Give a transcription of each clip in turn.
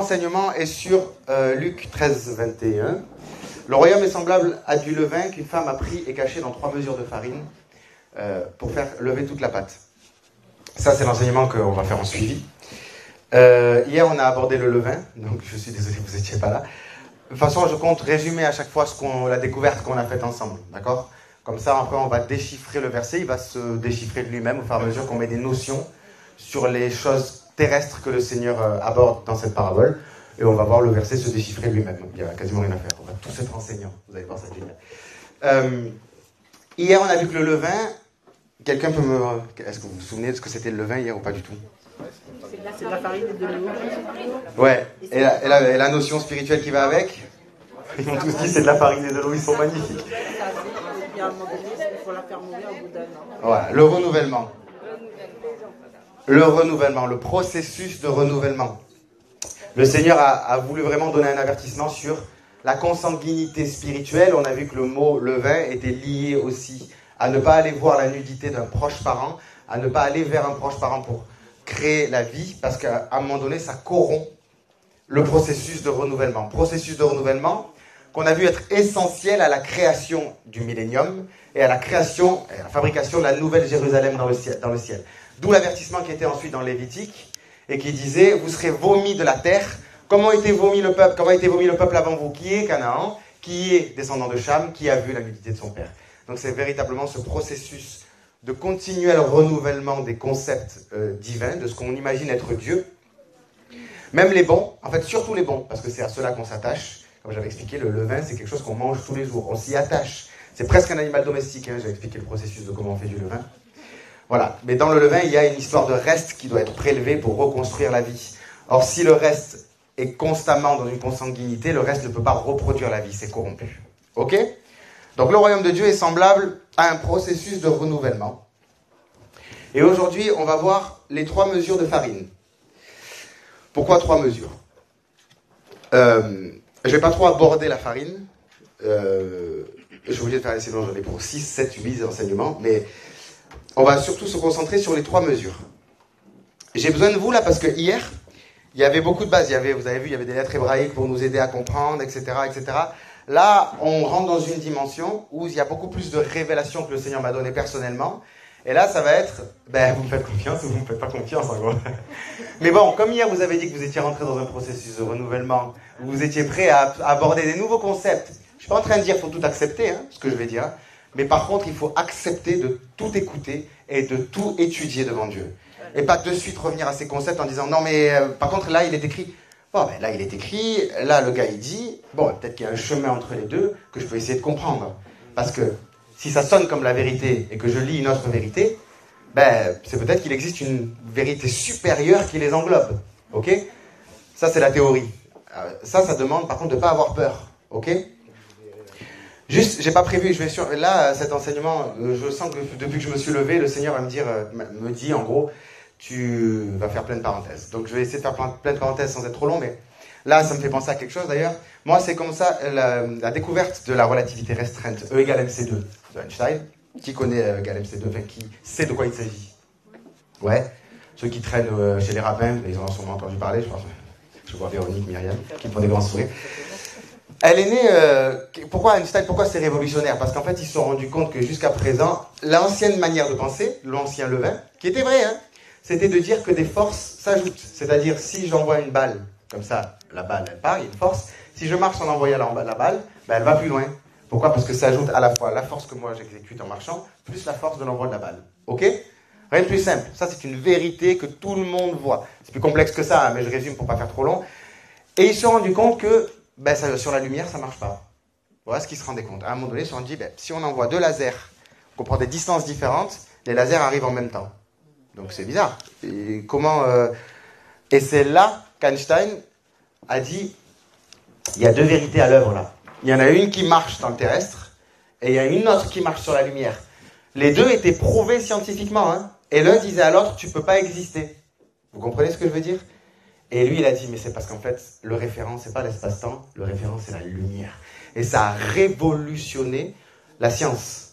enseignement est sur Luc 13, 21. Le royaume est semblable à du levain qu'une femme a pris et caché dans 3 mesures de farine pour faire lever toute la pâte. Ça, c'est l'enseignement qu'on va faire en suivi. Hier, on a abordé le levain, donc je suis désolé, vous n'étiez pas là. De toute façon, je compte résumer à chaque fois la découverte qu'on a faite ensemble, d'accord? Comme ça, après, on va déchiffrer le verset, il va se déchiffrer de lui-même au fur et à mesure qu'on met des notions sur les choses terrestres que le Seigneur aborde dans cette parabole. Et on va voir le verset se déchiffrer de lui-même. Il n'y a quasiment rien à faire. On va tous être enseignants. Vous allez voir, c'est génial. Hier, on a vu que le levain... Quelqu'un peut me... Est-ce que vous vous souvenez de ce que c'était le levain hier ou pas du tout? C'est de la farine et de l'eau. Ouais. Et la notion spirituelle qui va avec? Ils m'ont tous dit c'est de la farine et de l'eau. Ils sont magnifiques. Et à un moment donné, il faut la faire mourir au bout d'un an. Voilà. Le renouvellement. Le renouvellement. Le processus de renouvellement. Le Seigneur a voulu vraiment donner un avertissement sur la consanguinité spirituelle. On a vu que le mot levain était lié aussi à ne pas aller voir la nudité d'un proche parent, à ne pas aller vers un proche parent pour créer la vie, parce qu'à un moment donné, ça corrompt le processus de renouvellement. Processus de renouvellement qu'on a vu être essentiel à la création du millénium et à la création et à la fabrication de la nouvelle Jérusalem dans le ciel. D'où l'avertissement qui était ensuite dans Lévitique, et qui disait, vous serez vomis de la terre. Comment a été vomi le peuple avant vous? Qui est Canaan? Qui est descendant de Cham? Qui a vu la nudité de son père? Donc c'est véritablement ce processus de continuel renouvellement des concepts divins, de ce qu'on imagine être Dieu. Même les bons, en fait surtout les bons, parce que c'est à cela qu'on s'attache. Comme j'avais expliqué, le levain c'est quelque chose qu'on mange tous les jours, on s'y attache. C'est presque un animal domestique, hein. J'avais expliqué le processus de comment on fait du levain. Voilà, mais dans le levain, il y a une histoire de reste qui doit être prélevée pour reconstruire la vie. Or, si le reste est constamment dans une consanguinité, le reste ne peut pas reproduire la vie, c'est corrompu. Ok? Donc le royaume de Dieu est semblable à un processus de renouvellement. Et aujourd'hui, on va voir les 3 mesures de farine. Pourquoi 3 mesures? Je ne vais pas trop aborder la farine. Je suis obligé de faire sinon j'en ai pour 6, 7, 8 enseignements, mais... On va surtout se concentrer sur les 3 mesures. J'ai besoin de vous là parce que hier, il y avait beaucoup de bases. Vous avez vu, il y avait des lettres hébraïques pour nous aider à comprendre, etc., etc. Là, on rentre dans une dimension où il y a beaucoup plus de révélations que le Seigneur m'a donné personnellement. Et là, ça va être, vous me faites confiance ou vous ne me faites pas confiance en gros. Mais bon, comme hier, vous avez dit que vous étiez rentré dans un processus de renouvellement, où vous étiez prêt à aborder des nouveaux concepts. Je ne suis pas en train de dire qu'il faut tout accepter, ce que je vais dire. Mais par contre, il faut accepter de tout écouter et de tout étudier devant Dieu. Et pas de suite revenir à ces concepts en disant, non mais par contre là il est écrit. Bon, là il est écrit, là le gars il dit, bon peut-être qu'il y a un chemin entre les deux que je peux essayer de comprendre. Parce que si ça sonne comme la vérité et que je lis une autre vérité, c'est peut-être qu'il existe une vérité supérieure qui les englobe. Ok? Ça c'est la théorie. Ça demande par contre de ne pas avoir peur. Ok? Juste, j'ai pas prévu, là, cet enseignement, je sens que depuis que je me suis levé, le Seigneur me dit en gros, tu vas faire plein de parenthèses. Donc je vais essayer de faire plein de parenthèses sans être trop long, mais là, ça me fait penser à quelque chose d'ailleurs. Moi, c'est comme ça, la découverte de la relativité restreinte, E égale MC2 de Einstein. Qui connaît E égale MC2, enfin, qui sait de quoi il s'agit? Ouais. Ceux qui traînent chez les rabbins, ils en ont sûrement entendu parler, je pense. Je vois Véronique, Myriam, qui font des grands sourires. Elle est née... pourquoi Einstein, pourquoi c'est révolutionnaire? Parce qu'en fait, ils se sont rendus compte que jusqu'à présent, l'ancienne manière de penser, l'ancien levain, qui était vrai, c'était de dire que des forces s'ajoutent. C'est-à-dire, si j'envoie une balle, comme ça, la balle, elle part, il y a une force. Si je marche en envoyant la balle, elle va plus loin. Pourquoi? Parce que ça ajoute à la fois la force que moi j'exécute en marchant, plus la force de l'envoi de la balle. Ok? Rien de plus simple. Ça, c'est une vérité que tout le monde voit. C'est plus complexe que ça, mais je résume pour pas faire trop long. Et ils se sont rendus compte que sur la lumière, ça marche pas. Voilà ce qu'ils se rendaient compte. À un moment donné, ils se sont dit, si on envoie 2 lasers, qu'on prend des distances différentes, les lasers arrivent en même temps. Donc c'est bizarre. Et et c'est là qu'Einstein a dit, il y a 2 vérités à l'œuvre là. Il y en a une qui marche dans le terrestre, et il y a une autre qui marche sur la lumière. Les 2 étaient prouvés scientifiquement, et l'un disait à l'autre, tu peux pas exister. Vous comprenez ce que je veux dire? Et lui, il a dit, mais c'est parce qu'en fait, le référent, c'est pas l'espace-temps, le référent, c'est la lumière. Et ça a révolutionné la science.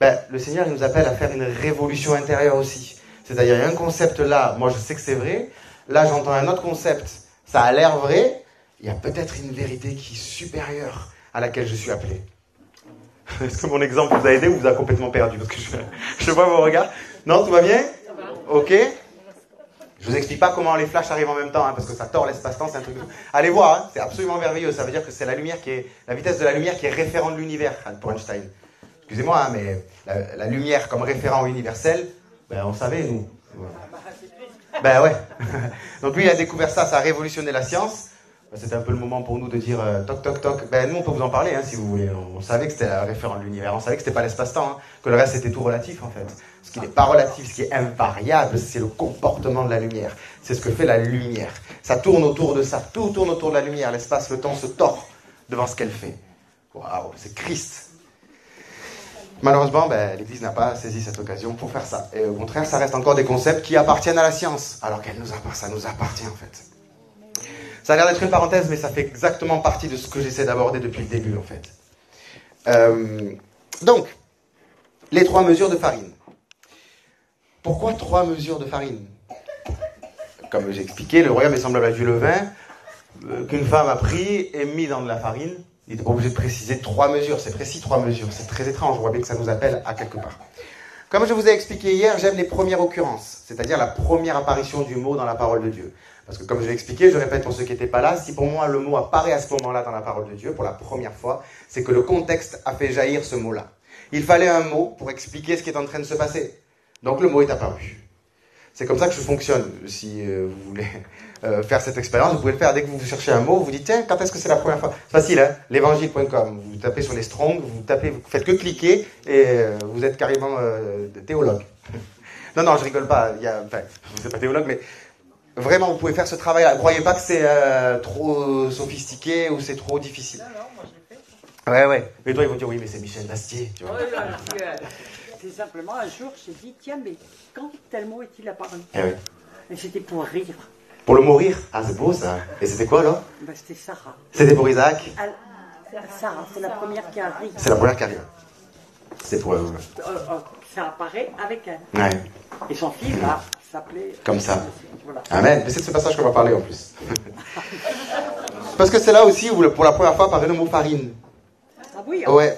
Le Seigneur, il nous appelle à faire une révolution intérieure aussi. C'est-à-dire, il y a un concept là, moi je sais que c'est vrai, là j'entends un autre concept, Ça a l'air vrai, il y a peut-être une vérité qui est supérieure à laquelle je suis appelé. Est-ce que mon exemple vous a aidé ou vous a complètement perdu? Parce que je vois vos regards. Non, tout va bien? Ok. Je vous explique pas comment les flashs arrivent en même temps, parce que ça tord l'espace-temps, c'est un truc. Allez voir, c'est absolument merveilleux. Ça veut dire que c'est la lumière la vitesse de la lumière qui est référent de l'univers pour Einstein. Excusez-moi, mais la lumière comme référent universel, on savait nous. Ben ouais. Donc lui, il a découvert ça, ça a révolutionné la science. C'était un peu le moment pour nous de dire toc toc toc. Nous, on peut vous en parler si vous voulez. On savait que c'était la référent de l'univers. On savait que c'était pas l'espace-temps, que le reste c'était tout relatif en fait. Ce qui n'est pas relatif, ce qui est invariable, c'est le comportement de la lumière. C'est ce que fait la lumière. Ça tourne autour de ça. Tout tourne autour de la lumière. L'espace, le temps se tord devant ce qu'elle fait. Waouh, c'est Christ. Malheureusement, l'Église n'a pas saisi cette occasion pour faire ça. Et au contraire, ça reste encore des concepts qui appartiennent à la science, alors ça nous appartient en fait. Ça a l'air d'être une parenthèse, mais ça fait exactement partie de ce que j'essaie d'aborder depuis le début, en fait. Donc, les 3 mesures de farine. Pourquoi 3 mesures de farine? Comme j'ai expliqué, le royaume est semblable à du levain qu'une femme a pris et mis dans de la farine. Il n'était pas obligé de préciser 3 mesures. C'est précis 3 mesures. C'est très étrange. On voit bien que ça nous appelle à quelque part. Comme je vous ai expliqué hier, j'aime les premières occurrences, c'est-à-dire la première apparition du mot dans la parole de Dieu. Parce que comme je l'ai expliqué, je répète pour ceux qui n'étaient pas là, si pour moi le mot apparaît à ce moment-là dans la parole de Dieu, pour la première fois, c'est que le contexte a fait jaillir ce mot-là. Il fallait un mot pour expliquer ce qui est en train de se passer. Donc le mot est apparu. C'est comme ça que je fonctionne. Si vous voulez faire cette expérience, vous pouvez le faire. Dès que vous cherchez un mot, vous dites, tiens, quand est-ce que c'est la première fois? C'est facile, hein, l'évangile.com. Vous tapez sur les Strong, vous faites que cliquer et vous êtes carrément théologue. Non, je rigole pas. Vous n'êtes pas théologue, mais vraiment, vous pouvez faire ce travail-là. Ne croyez pas que c'est trop sophistiqué ou c'est trop difficile. Non, moi je l'ai fait. Ouais. Mais toi, ils vont dire, oui, mais c'est Michel Bastier. Tu vois. C'est simplement un jour, j'ai dit, tiens, mais quand tel mot est-il apparu? Oui. Et c'était pour rire. Pour le mourir? Ah, c'est beau ça. Et c'était quoi alors? C'était Sarah. C'était pour Isaac? Sarah, c'est la première qui arrive. C'est la première qui arrive. C'est pour eux. Ça apparaît avec elle. Ouais. Et son fils va s'appeler... Comme ça. Voilà. Amen. Mais c'est de ce passage qu'on va parler en plus. Parce que c'est là aussi où pour la première fois apparaît le mot farine. Ah oui. Hein. Ouais.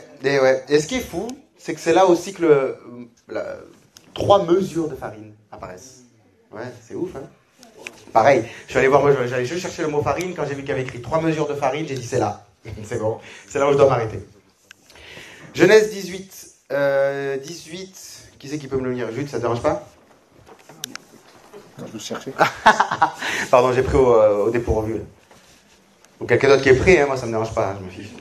Et ce qui est fou, c'est que c'est là aussi que 3 mesures de farine apparaissent. Ouais, c'est ouf, hein. Pareil, je suis allé voir, moi j'allais juste chercher le mot farine, quand j'ai vu qu'il y avait écrit 3 mesures de farine, j'ai dit c'est là. C'est bon, c'est là où je dois m'arrêter. Genèse 18. 18, qui c'est qui peut me le lire? Jude, ça te dérange pas? Je vais chercher. Pardon, j'ai pris au dépourvu. Ou quelqu'un d'autre qui est prêt, hein, moi ça me dérange pas, je me fiche.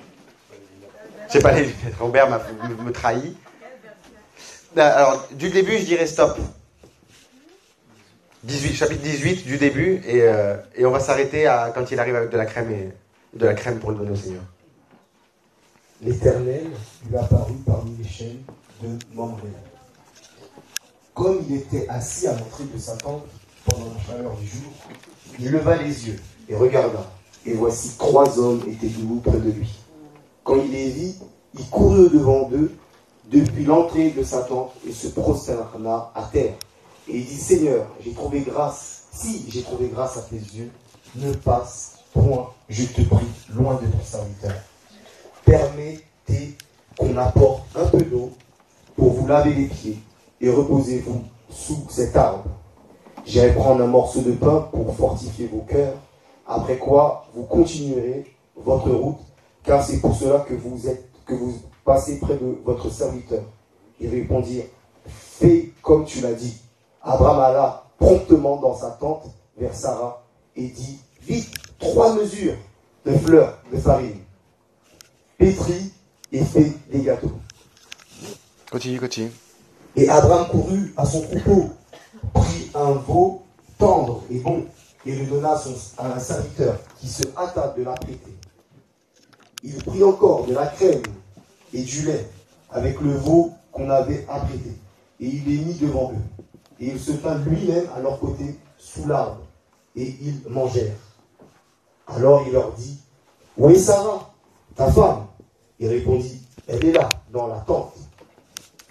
Je sais pas, Robert me trahit. Alors, du début, je dirais stop. 18, chapitre 18 du début, et on va s'arrêter quand il arrive avec de la crème pour le donner au Seigneur. L'Éternel lui apparut parmi les chaînes de Mamré. Comme il était assis à l'entrée de sa tente pendant la chaleur du jour, il leva les yeux et regarda, et voici 3 hommes étaient debout près de lui. Quand il les vit, il courut au-devant d'eux depuis l'entrée de sa tente et se prosterna à terre. Et il dit, Seigneur, si j'ai trouvé grâce à tes yeux, ne passe point, je te prie, loin de ton serviteur. Permettez qu'on apporte un peu d'eau pour vous laver les pieds et reposez-vous sous cet arbre. J'irai prendre un morceau de pain pour fortifier vos cœurs, après quoi vous continuerez votre route, car c'est pour cela que vous passez près de votre serviteur. Ils répondirent, fais comme tu l'as dit. Abraham alla promptement dans sa tente vers Sarah et dit, vite, 3 mesures de fleurs de farine, pétris et fait des gâteaux. Continue. Et Abraham courut à son troupeau, prit un veau tendre et bon, et le donna à un serviteur qui se hâta de l'apprêter. Il prit encore de la crème et du lait avec le veau qu'on avait apprêté, et il les mit devant eux. Et il se tint lui-même à leur côté sous l'arbre, et ils mangèrent. Alors il leur dit, où est Sarah, ta femme? Il répondit, elle est là, dans la tente.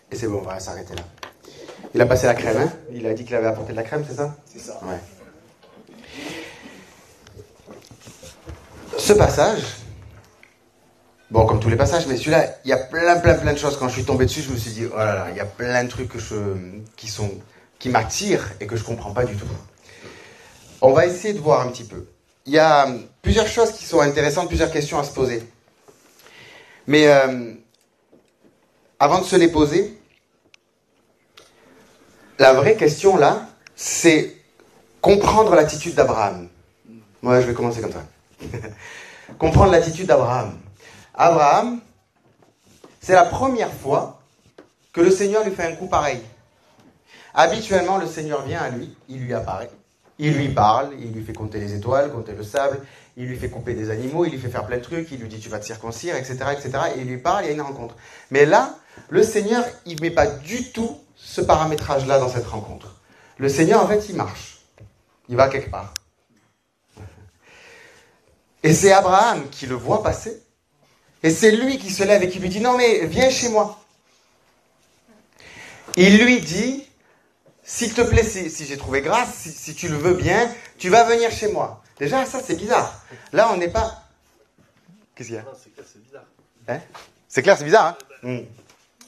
Et c'est bon, on va s'arrêter là. Il a passé la crème, hein? Il a dit qu'il avait apporté de la crème, c'est ça? C'est ça. Ouais. Ce passage, bon, comme tous les passages, mais celui-là, il y a plein de choses. Quand je suis tombé dessus, je me suis dit, oh là là, il y a plein de trucs qui m'attirent et que je comprends pas du tout. On va essayer de voir un petit peu. Il y a plusieurs choses qui sont intéressantes, plusieurs questions à se poser. Mais avant de se les poser, la vraie question là, c'est comprendre l'attitude d'Abraham. Moi, je vais commencer comme ça. Comprendre l'attitude d'Abraham. Abraham, c'est la première fois que le Seigneur lui fait un coup pareil. Habituellement, le Seigneur vient à lui, il lui apparaît, il lui parle, il lui fait compter les étoiles, compter le sable, il lui fait couper des animaux, il lui fait faire plein de trucs, il lui dit tu vas te circoncire, etc., etc., et il lui parle, il y a une rencontre. Mais là, le Seigneur, il ne met pas du tout ce paramétrage-là dans cette rencontre. Le Seigneur, en fait, il marche. Il va quelque part. Et c'est Abraham qui le voit passer. Et c'est lui qui se lève et qui lui dit, non mais viens chez moi. Il lui dit, s'il te plaît, si j'ai trouvé grâce, si tu le veux bien, tu vas venir chez moi. Déjà, ça c'est bizarre. Là, on n'est pas... Qu'est-ce qu'il y a ? C'est clair, c'est bizarre. Hein ? C'est clair, c'est bizarre, hein ?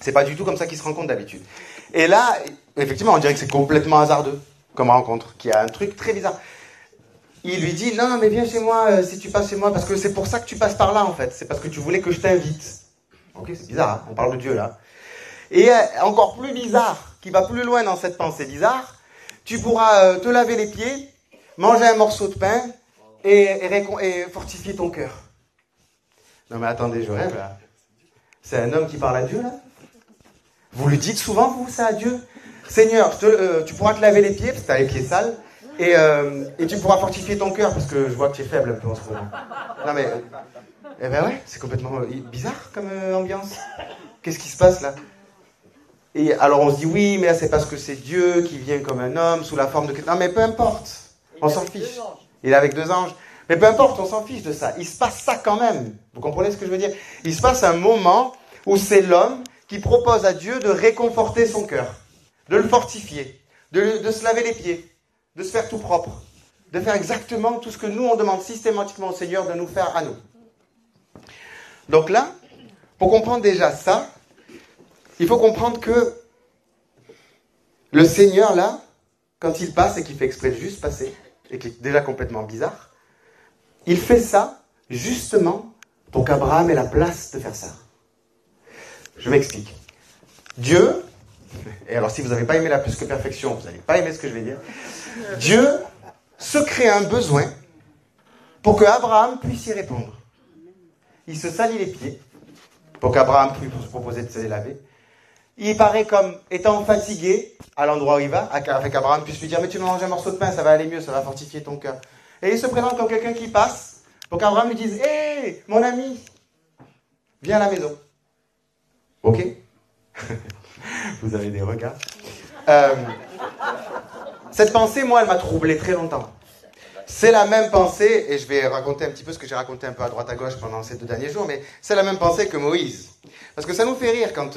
C'est pas du tout comme ça qu'ils se rencontrent d'habitude. Et là, effectivement, on dirait que c'est complètement hasardeux comme rencontre, qu'il y a un truc très bizarre. Il lui dit, non, mais viens chez moi, si tu passes chez moi, parce que c'est pour ça que tu passes par là, en fait. C'est parce que tu voulais que je t'invite. Ok, c'est bizarre, hein, on parle de Dieu, là. Et encore plus bizarre, qui va plus loin dans cette pensée bizarre, tu pourras te laver les pieds, manger un morceau de pain, et fortifier ton cœur. Non, mais attendez, je rêve, là. C'est un homme qui parle à Dieu, là ? Vous lui dites souvent, vous, ça, à Dieu ? Seigneur, tu pourras te laver les pieds, parce que tu as les pieds sales, et tu pourras fortifier ton cœur, parce que je vois que tu es faible un peu en ce moment. Non mais, eh ben ouais, c'est complètement bizarre comme ambiance. Qu'est-ce qui se passe là ? Et alors on se dit oui, mais là c'est parce que c'est Dieu qui vient comme un homme, sous la forme de... Non mais peu importe, on s'en fiche. Il est avec 2 anges. Mais peu importe, on s'en fiche de ça. Il se passe ça quand même. Vous comprenez ce que je veux dire ? Il se passe un moment où c'est l'homme qui propose à Dieu de réconforter son cœur, de le fortifier, de se laver les pieds, de se faire tout propre, de faire exactement tout ce que nous, on demande systématiquement au Seigneur de nous faire à nous. Donc là, pour comprendre déjà ça, il faut comprendre que le Seigneur, là, quand il passe et qu'il fait exprès de juste passer, et qui est déjà complètement bizarre, il fait ça justement pour qu'Abraham ait la place de faire ça. Je m'explique. Dieu, et alors si vous n'avez pas aimé la plus que perfection, vous n'allez pas aimer ce que je vais dire, Dieu se crée un besoin pour que Abraham puisse y répondre. Il se salit les pieds pour qu'Abraham puisse se proposer de se les laver. Il paraît comme étant fatigué à l'endroit où il va, afin qu'Abraham puisse lui dire « Mais tu vas manger un morceau de pain, ça va aller mieux, ça va fortifier ton cœur. » Et il se présente comme quelqu'un qui passe pour qu'Abraham lui dise « Hé, mon ami, viens à la maison. » Ok ? Vous avez des regards. Cette pensée, moi, elle m'a troublé très longtemps. C'est la même pensée, et je vais raconter un petit peu ce que j'ai raconté un peu à droite à gauche pendant ces 2 derniers jours, mais c'est la même pensée que Moïse. Parce que ça nous fait rire quand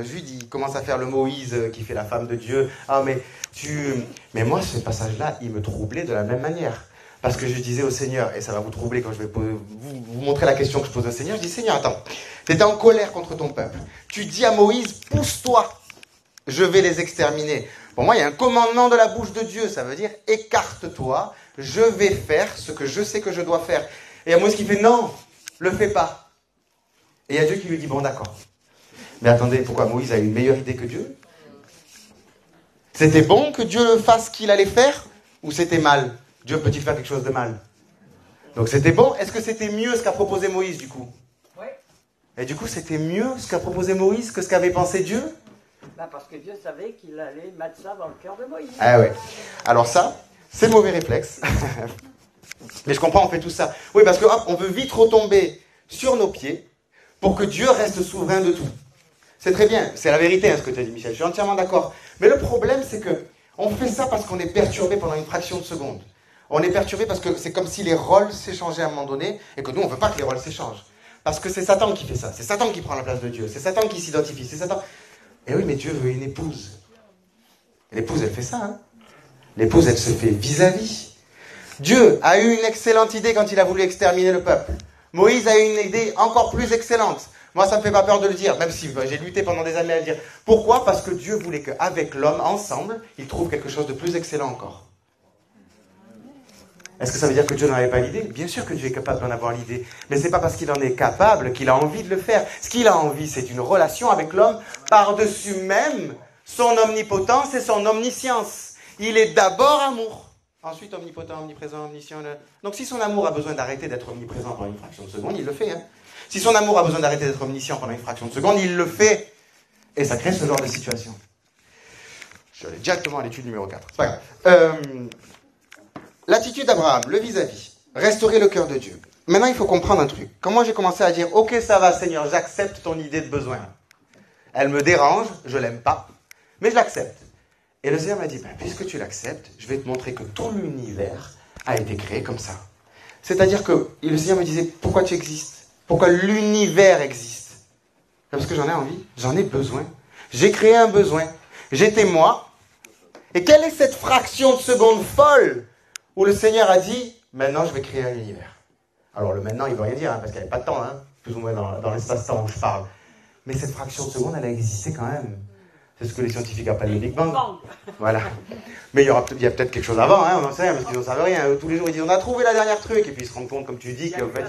Jude il commence à faire le Moïse qui fait la femme de Dieu. Ah, mais moi, ce passage-là, il me troublait de la même manière. Parce que je disais au Seigneur, et ça va vous troubler quand je vais vous montrer la question que je pose au Seigneur, je dis, Seigneur, attends, tu étais en colère contre ton peuple. Tu dis à Moïse, pousse-toi, je vais les exterminer. Pour moi, il y a un commandement de la bouche de Dieu, ça veut dire, écarte-toi, je vais faire ce que je sais que je dois faire. Et il y a Moïse qui fait, non, le fais pas. Et il y a Dieu qui lui dit, bon d'accord. Mais attendez, pourquoi Moïse a une meilleure idée que Dieu ? C'était bon que Dieu fasse ce qu'il allait faire, ou c'était mal ? Dieu peut-il faire quelque chose de mal ? Donc c'était bon. Est-ce que c'était mieux ce qu'a proposé Moïse du coup ? Oui. Et du coup, c'était mieux ce qu'a proposé Moïse que ce qu'avait pensé Dieu ? Parce que Dieu savait qu'il allait mettre ça dans le cœur de Moïse. Ah ouais. Alors ça, c'est le mauvais réflexe. Mais je comprends, on fait tout ça. Oui, parce que hop, on veut vite retomber sur nos pieds pour que Dieu reste souverain de tout. C'est très bien, c'est la vérité ce que tu as dit, Michel. Je suis entièrement d'accord. Mais le problème, c'est que on fait ça parce qu'on est perturbé pendant une fraction de seconde. On est perturbé parce que c'est comme si les rôles s'échangeaient à un moment donné et que nous, on ne veut pas que les rôles s'échangent. Parce que c'est Satan qui fait ça. C'est Satan qui prend la place de Dieu. C'est Satan qui s'identifie. C'est Satan. Et oui, mais Dieu veut une épouse. Et l'épouse, elle fait ça. Hein. L'épouse, elle se fait vis-à-vis. Dieu a eu une excellente idée quand il a voulu exterminer le peuple. Moïse a eu une idée encore plus excellente. Moi, ça ne me fait pas peur de le dire, même si j'ai lutté pendant des années à le dire. Pourquoi? Parce que Dieu voulait qu'avec l'homme, ensemble, il trouve quelque chose de plus excellent encore. Est-ce que ça veut dire que Dieu n'en avait pas l'idée? Bien sûr que Dieu est capable d'en avoir l'idée. Mais ce n'est pas parce qu'il en est capable qu'il a envie de le faire. Ce qu'il a envie, c'est une relation avec l'homme par-dessus même son omnipotence et son omniscience. Il est d'abord amour. Ensuite, omnipotent, omniprésent, omniscient. Donc si son amour a besoin d'arrêter d'être omniprésent pendant une fraction de seconde, il le fait. Hein. Si son amour a besoin d'arrêter d'être omniscient pendant une fraction de seconde, il le fait. Et ça crée ce genre de situation. Je vais aller directement à l'étude numéro 4. C'est pas grave. L'attitude d'Abraham, le vis-à-vis, restaurer le cœur de Dieu. Maintenant, il faut comprendre un truc. Quand moi j'ai commencé à dire, ok, ça va Seigneur, j'accepte ton idée de besoin. Elle me dérange, je l'aime pas, mais je l'accepte. Et le Seigneur m'a dit, puisque tu l'acceptes, je vais te montrer que tout l'univers a été créé comme ça. C'est-à-dire que le Seigneur me disait, pourquoi tu existes? Pourquoi l'univers existe? Parce que j'en ai envie, j'en ai besoin. J'ai créé un besoin. J'étais moi. Et quelle est cette fraction de seconde folle où le Seigneur a dit, maintenant je vais créer un univers. Alors le maintenant, il ne veut rien dire, parce qu'il n'y avait pas de temps, plus ou moins dans l'espace-temps où je parle. Mais cette fraction de seconde, elle a existé quand même. C'est ce que les scientifiques appellent le Big Bang. Voilà. Mais il y a peut-être quelque chose avant, on n'en sait rien, parce qu'ils n'en savent rien. Tous les jours, ils disent, on a trouvé la dernière truc, et puis ils se rendent compte, comme tu dis, qu'en fait,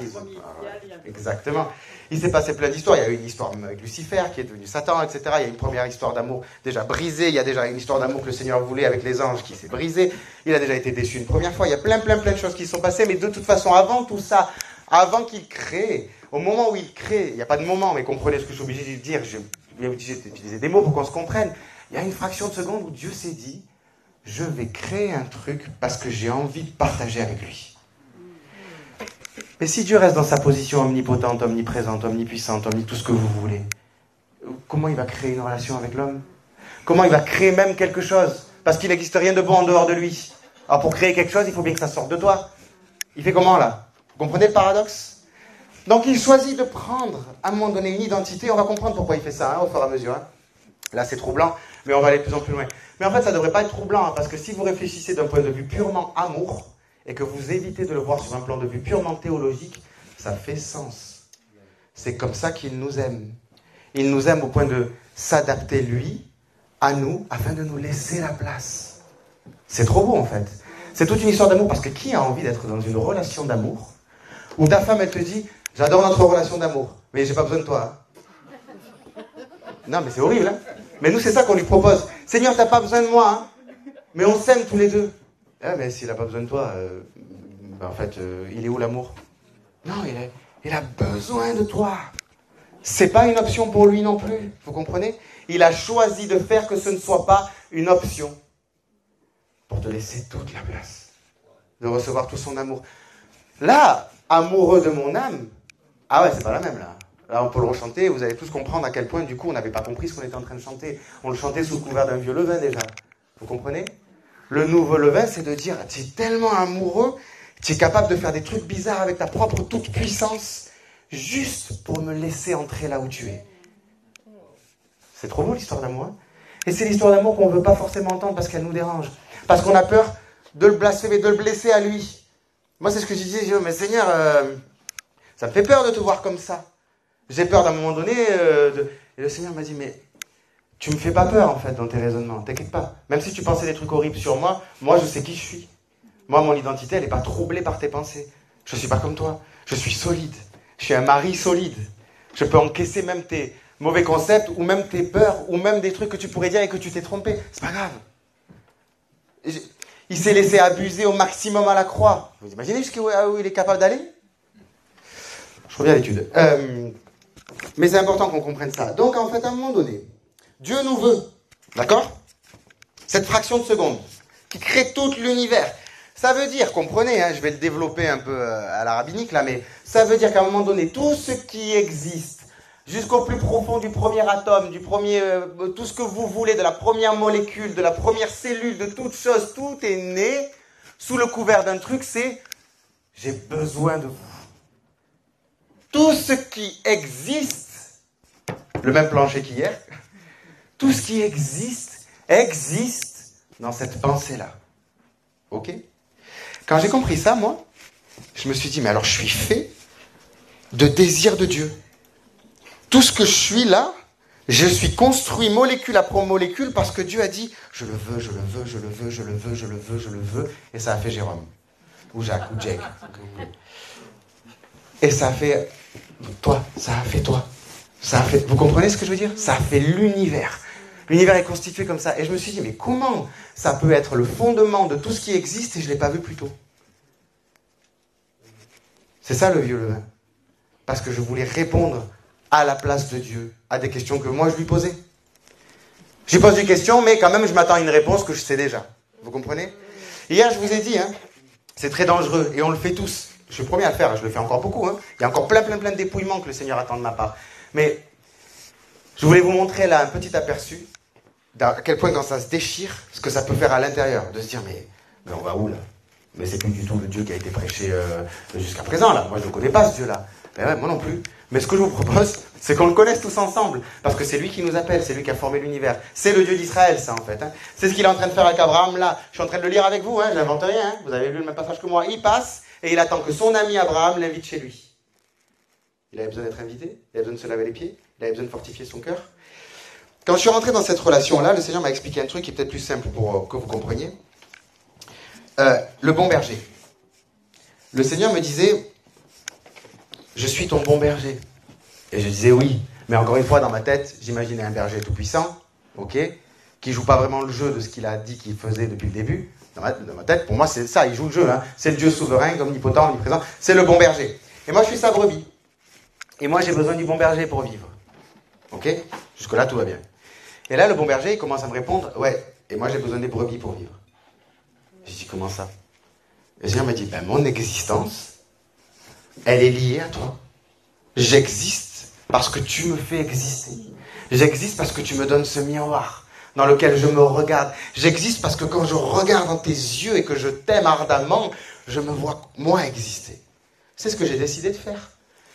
Exactement. Il s'est passé plein d'histoires. Il y a eu une histoire avec Lucifer, qui est devenu Satan, etc. Il y a une première histoire d'amour déjà brisée. Il y a déjà une histoire d'amour que le Seigneur voulait avec les anges qui s'est brisée. Il a déjà été déçu une première fois. Il y a plein de choses qui se sont passées. Mais de toute façon, avant tout ça, avant qu'il crée, au moment où il crée, il n'y a pas de moment, mais comprenez ce que je suis obligé de dire. Je suis obligé d'utiliser des mots pour qu'on se comprenne. Il y a une fraction de seconde où Dieu s'est dit, je vais créer un truc parce que j'ai envie de partager avec lui. Mais si Dieu reste dans sa position omnipotente, omniprésente, omnipuissante, tout ce que vous voulez, comment il va créer une relation avec l'homme? Comment il va créer même quelque chose? Parce qu'il n'existe rien de bon en dehors de lui. Alors pour créer quelque chose, il faut bien que ça sorte de toi. Il fait comment là? Vous comprenez le paradoxe? Donc il choisit de prendre, à un moment donné, une identité. On va comprendre pourquoi il fait ça, au fur et à mesure. Là c'est troublant, mais on va aller de plus en plus loin. Mais en fait ça ne devrait pas être troublant, parce que si vous réfléchissez d'un point de vue purement amour, et que vous évitez de le voir sur un plan de vue purement théologique, ça fait sens. C'est comme ça qu'il nous aime. Il nous aime au point de s'adapter, lui, à nous, afin de nous laisser la place. C'est trop beau, en fait. C'est toute une histoire d'amour, parce que qui a envie d'être dans une relation d'amour, où ta femme, elle te dit, j'adore notre relation d'amour, mais j'ai pas besoin de toi. Non, mais c'est horrible, hein. Mais nous, c'est ça qu'on lui propose. Seigneur, t'as pas besoin de moi, mais on s'aime tous les deux. Ah, mais s'il n'a pas besoin de toi, en fait, il est où l'amour? Non, il a besoin de toi. C'est pas une option pour lui non plus, vous comprenez? Il a choisi de faire que ce ne soit pas une option. Pour te laisser toute la place. De recevoir tout son amour. Là, amoureux de mon âme, ah ouais, c'est pas la même là. Là, on peut le rechanter, vous allez tous comprendre à quel point, du coup, on n'avait pas compris ce qu'on était en train de chanter. On le chantait sous le couvert d'un vieux levain déjà. Vous comprenez? Le nouveau levain, c'est de dire, tu es tellement amoureux, tu es capable de faire des trucs bizarres avec ta propre toute-puissance, juste pour me laisser entrer là où tu es. C'est trop beau l'histoire d'amour. Hein? Et c'est l'histoire d'amour qu'on ne veut pas forcément entendre parce qu'elle nous dérange. Parce qu'on a peur de le blasphémer, de le blesser à lui. Moi, c'est ce que je disais, mais Seigneur, ça me fait peur de te voir comme ça. J'ai peur d'un moment donné, et le Seigneur m'a dit, mais tu me fais pas peur, en fait, dans tes raisonnements. T'inquiète pas. Même si tu pensais des trucs horribles sur moi, moi, je sais qui je suis. Moi, mon identité, elle n'est pas troublée par tes pensées. Je ne suis pas comme toi. Je suis solide. Je suis un mari solide. Je peux encaisser même tes mauvais concepts, ou même tes peurs, ou même des trucs que tu pourrais dire et que tu t'es trompé. C'est pas grave. Il s'est laissé abuser au maximum à la croix. Vous imaginez jusqu'où il est capable d'aller? Je reviens à l'étude. Mais c'est important qu'on comprenne ça. Donc, en fait, à un moment donné, Dieu nous veut, d'accord? Cette fraction de seconde qui crée tout l'univers. Ça veut dire, comprenez, je vais le développer un peu à la rabbinique là, mais ça veut dire qu'à un moment donné, tout ce qui existe, jusqu'au plus profond du premier atome, du premier, tout ce que vous voulez, de la première molécule, de la première cellule, de toute chose, tout est né sous le couvert d'un truc, c'est « j'ai besoin de vous ». Tout ce qui existe, le même plancher qu'hier, tout ce qui existe dans cette pensée-là. Ok? Quand j'ai compris ça, moi, je me suis dit, mais alors je suis fait de désir de Dieu. Tout ce que je suis là, je suis construit molécule après molécule parce que Dieu a dit, je le veux, je le veux, je le veux, je le veux, je le veux, je le veux. Et ça a fait Jérôme. Ou Jacques, ou Jake. Et ça a fait toi, ça a fait toi. Ça a fait, vous comprenez ce que je veux dire? Ça a fait l'univers. L'univers est constitué comme ça. Et je me suis dit, mais comment ça peut être le fondement de tout ce qui existe et je ne l'ai pas vu plus tôt? C'est ça le vieux levain. Parce que je voulais répondre à la place de Dieu, à des questions que moi je lui posais. Je lui pose des questions, mais quand même je m'attends à une réponse que je sais déjà. Vous comprenez? Hier je vous ai dit, c'est très dangereux, et on le fait tous. Je suis le premier à le faire, je le fais encore beaucoup. Il y a encore plein de dépouillements que le Seigneur attend de ma part. Mais je voulais vous montrer là un petit aperçu à quel point quand ça se déchire, ce que ça peut faire à l'intérieur. De se dire, mais on va où là? Mais c'est plus du tout le Dieu qui a été prêché jusqu'à présent là. Moi je ne connais pas ce Dieu-là. Mais ouais, moi non plus. Mais ce que je vous propose, c'est qu'on le connaisse tous ensemble. Parce que c'est lui qui nous appelle, c'est lui qui a formé l'univers. C'est le Dieu d'Israël, ça, en fait. C'est ce qu'il est en train de faire avec Abraham, là. Je suis en train de le lire avec vous, je n'invente rien. Vous avez lu le même passage que moi. Il passe, et il attend que son ami Abraham l'invite chez lui. Il avait besoin d'être invité, il avait besoin de se laver les pieds, il avait besoin de fortifier son cœur. Quand je suis rentré dans cette relation-là, le Seigneur m'a expliqué un truc qui est peut-être plus simple pour que vous compreniez. Le bon berger. Le Seigneur me disait... Je suis ton bon berger. Et je disais oui. Mais encore une fois, dans ma tête, j'imaginais un berger tout-puissant, qui joue pas vraiment le jeu de ce qu'il a dit qu'il faisait depuis le début. Dans ma tête, pour moi, c'est ça, il joue le jeu. C'est le Dieu souverain, omnipotent, omniprésent. C'est le bon berger. Et moi, je suis sa brebis. Et moi, j'ai besoin du bon berger pour vivre. Ok? Jusque-là, tout va bien. Et là, le bon berger, il commence à me répondre, ouais, et moi, j'ai besoin des brebis pour vivre. J'ai dit, comment ça? Et le Seigneur m'a dit, mon existence, elle est liée à toi. J'existe parce que tu me fais exister. J'existe parce que tu me donnes ce miroir dans lequel je me regarde. J'existe parce que quand je regarde dans tes yeux et que je t'aime ardemment, je me vois, moi, exister. C'est ce que j'ai décidé de faire.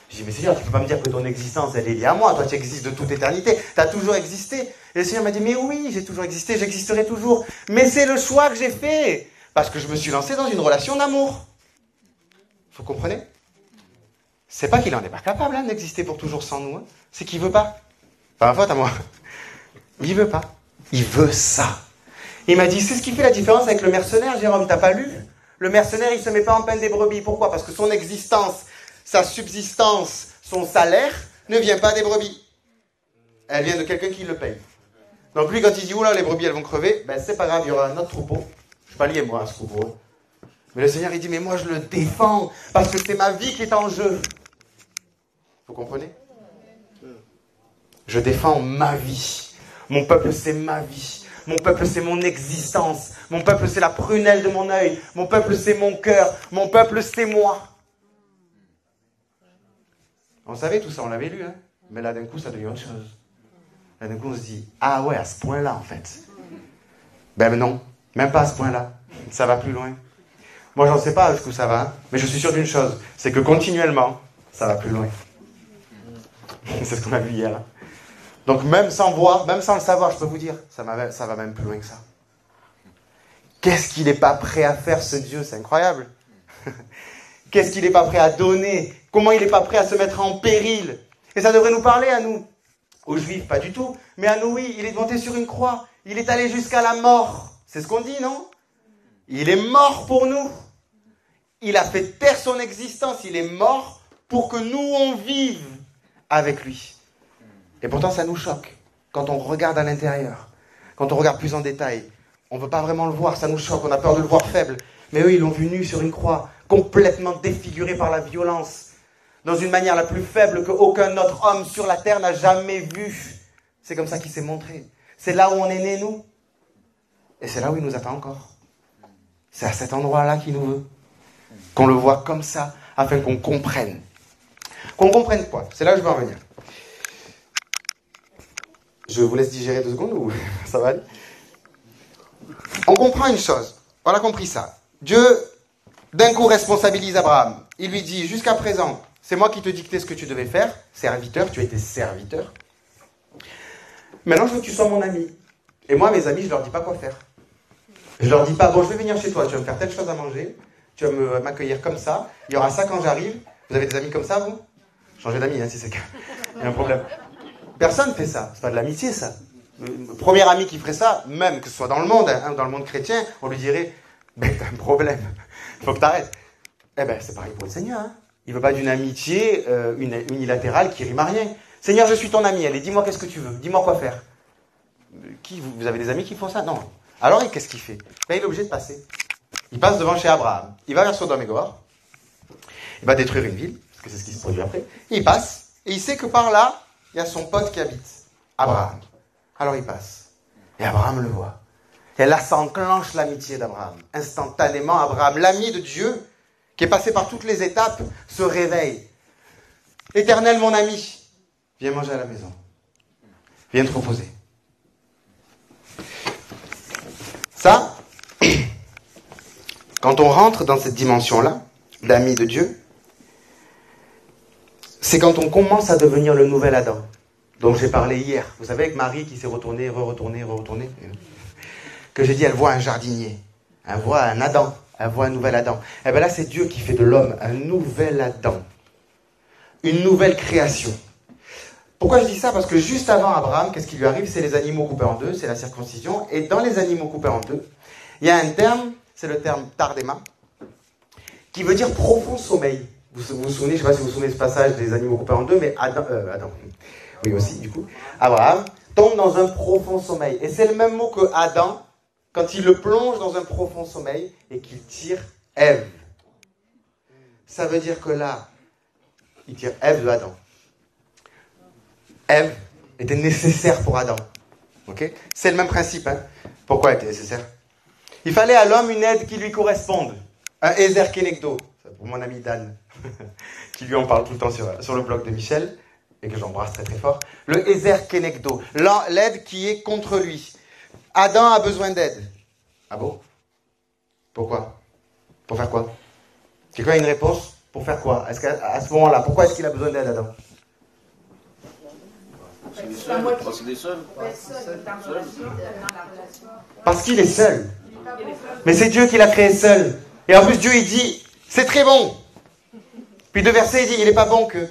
J'ai dit, mais Seigneur, tu ne peux pas me dire que ton existence, elle est liée à moi. Toi, tu existes de toute éternité. Tu as toujours existé. Et le Seigneur m'a dit, mais oui, j'ai toujours existé, j'existerai toujours. Mais c'est le choix que j'ai fait. Parce que je me suis lancé dans une relation d'amour. Vous comprenez? C'est pas qu'il en est pas capable d'exister pour toujours sans nous. C'est qu'il veut pas. Pas ma faute à moi. Il veut pas. Il veut ça. Il m'a dit, c'est ce qui fait la différence avec le mercenaire, Jérôme, t'as pas lu? Le mercenaire, il se met pas en peine des brebis. Pourquoi? Parce que son existence, sa subsistance, son salaire ne vient pas des brebis. Elle vient de quelqu'un qui le paye. Donc lui, quand il dit, oula, les brebis, elles vont crever, c'est pas grave, il y aura un autre troupeau. Je suis pas lié, moi, à ce troupeau. Mais le Seigneur, il dit, mais moi, je le défends, parce que c'est ma vie qui est en jeu. Vous comprenez? Je défends ma vie. Mon peuple, c'est ma vie. Mon peuple, c'est mon existence. Mon peuple, c'est la prunelle de mon œil. Mon peuple, c'est mon cœur. Mon peuple, c'est moi. On savait tout ça, on l'avait lu. Mais là, d'un coup, ça devient autre chose. Là, d'un coup, on se dit, ah ouais, à ce point-là, en fait. Mais non, même pas à ce point-là. Ça va plus loin. Moi, j'en sais pas jusqu'où ça va. Mais je suis sûr d'une chose, c'est que continuellement, ça va plus loin. C'est ce qu'on a vu hier. Donc même sans voir, même sans le savoir, je peux vous dire, ça va même plus loin que ça. Qu'est-ce qu'il n'est pas prêt à faire, ce Dieu? C'est incroyable. Qu'est-ce qu'il n'est pas prêt à donner? Comment il n'est pas prêt à se mettre en péril? Et ça devrait nous parler à nous. Aux Juifs, pas du tout. Mais à nous, oui, il est monté sur une croix. Il est allé jusqu'à la mort. C'est ce qu'on dit, non? Il est mort pour nous. Il a fait taire son existence. Il est mort pour que nous, on vive avec lui. Et pourtant, ça nous choque. Quand on regarde à l'intérieur, quand on regarde plus en détail, on ne veut pas vraiment le voir, ça nous choque, on a peur de le voir faible. Mais eux, ils l'ont vu nu sur une croix, complètement défiguré par la violence, dans une manière la plus faible qu'aucun autre homme sur la terre n'a jamais vue. C'est comme ça qu'il s'est montré. C'est là où on est né, nous. Et c'est là où il nous attend encore. C'est à cet endroit-là qu'il nous veut. Qu'on le voit comme ça, afin qu'on comprenne. Qu'on comprenne quoi? C'est là que je veux en venir. Je vous laisse digérer 2 secondes ou ça va aller? On comprend une chose. On a compris ça. Dieu, d'un coup, responsabilise Abraham. Il lui dit, jusqu'à présent, c'est moi qui te dictais ce que tu devais faire. Serviteur, tu étais serviteur. Maintenant, je veux que tu sois mon ami. Et moi, mes amis, je leur dis pas quoi faire. Je leur dis pas, bon, je vais venir chez toi, tu vas me faire telle chose à manger. tu vas m'accueillir comme ça, il y aura ça quand j'arrive. Vous avez des amis comme ça, vous? Changez d'amis, hein, si c'est le cas. Il y a un problème. Personne ne fait ça. C'est pas de l'amitié, ça. Le premier ami qui ferait ça, même que ce soit dans le monde, hein, dans le monde chrétien, on lui dirait, ben t'as un problème, il faut que t'arrêtes. Eh ben c'est pareil pour le Seigneur. Hein. Il veut pas d'une amitié unilatérale qui rime à rien. Seigneur, je suis ton ami, allez, dis-moi qu'est-ce que tu veux, dis-moi quoi faire. Vous avez des amis qui font ça? Non. Alors, qu'est-ce qu'il fait? Ben, il est obligé de passer. Il passe devant chez Abraham. Il va vers Sodome et Gomorrhe. Il va détruire une ville, parce que c'est ce qui se produit après. Il passe, et il sait que par là, il y a son pote qui habite, Abraham. Alors il passe. Et Abraham le voit. Et là, ça enclenche l'amitié d'Abraham. Instantanément, Abraham, l'ami de Dieu, qui est passé par toutes les étapes, se réveille. Éternel, mon ami, viens manger à la maison. Viens te reposer. Ça, quand on rentre dans cette dimension-là, d'ami de Dieu, c'est quand on commence à devenir le nouvel Adam, dont j'ai parlé hier. Vous savez, avec Marie qui s'est retournée, re-retournée, que j'ai dit, elle voit un jardinier, elle voit un Adam, elle voit un nouvel Adam. Et bien là, c'est Dieu qui fait de l'homme un nouvel Adam, une nouvelle création. Pourquoi je dis ça? Parce que juste avant Abraham, qu'est-ce qui lui arrive? C'est les animaux coupés en deux, c'est la circoncision. Et dans les animaux coupés en deux, il y a un terme, c'est le terme tardema, qui veut dire profond sommeil. Vous vous souvenez, je ne sais pas si vous vous souvenez de ce passage des animaux coupés en deux, mais Adam, oui aussi du coup, Abraham tombe dans un profond sommeil. Et c'est le même mot que Adam, quand il le plonge dans un profond sommeil et qu'il tire Ève. Ça veut dire que là, il tire Ève de Adam. Ève était nécessaire pour Adam. Okay? C'est le même principe. Hein? Pourquoi elle était nécessaire? Il fallait à l'homme une aide qui lui corresponde. Un Ezer Kenegdo. C'est pour mon ami Dan, qui lui en parle tout le temps sur le blog de Michel, et que j'embrasse très très fort. Le Ezer Kenegdo. L'aide qui est contre lui. Adam a besoin d'aide. Ah bon? Pourquoi? Pour faire quoi? Quelqu'un a une réponse? Pour faire quoi? Est-ce qu'à ce moment-là, pourquoi est-ce qu'il a besoin d'aide, Adam? Parce qu'il est seul. Mais c'est Dieu qui l'a créé seul. Et en plus, Dieu, il dit, c'est très bon. Puis 2 versets, il dit, il n'est pas bon que...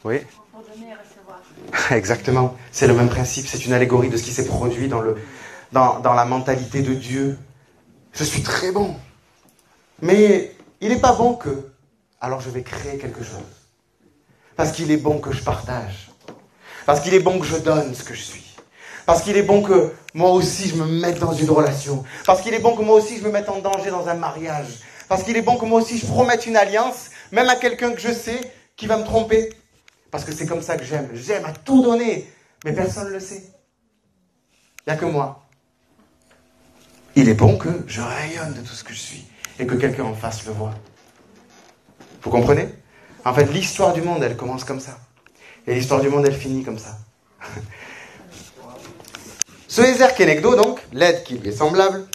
Oui. Exactement. C'est le même principe. C'est une allégorie de ce qui s'est produit dans la mentalité de Dieu. Je suis très bon. Mais il n'est pas bon que... Alors je vais créer quelque chose. Parce qu'il est bon que je partage. Parce qu'il est bon que je donne ce que je suis. Parce qu'il est bon que moi aussi je me mette dans une relation. Parce qu'il est bon que moi aussi je me mette en danger dans un mariage. Parce qu'il est bon que moi aussi je promette une alliance, même à quelqu'un que je sais qui va me tromper. Parce que c'est comme ça que j'aime. J'aime à tout donner. Mais personne ne le sait. Il n'y a que moi. Il est bon que je rayonne de tout ce que je suis. Et que quelqu'un en face le voit. Vous comprenez? En fait, l'histoire du monde, elle commence comme ça. Et l'histoire du monde, elle finit comme ça. Ce Ezer Kenegdo, donc, l'aide qui lui est semblable,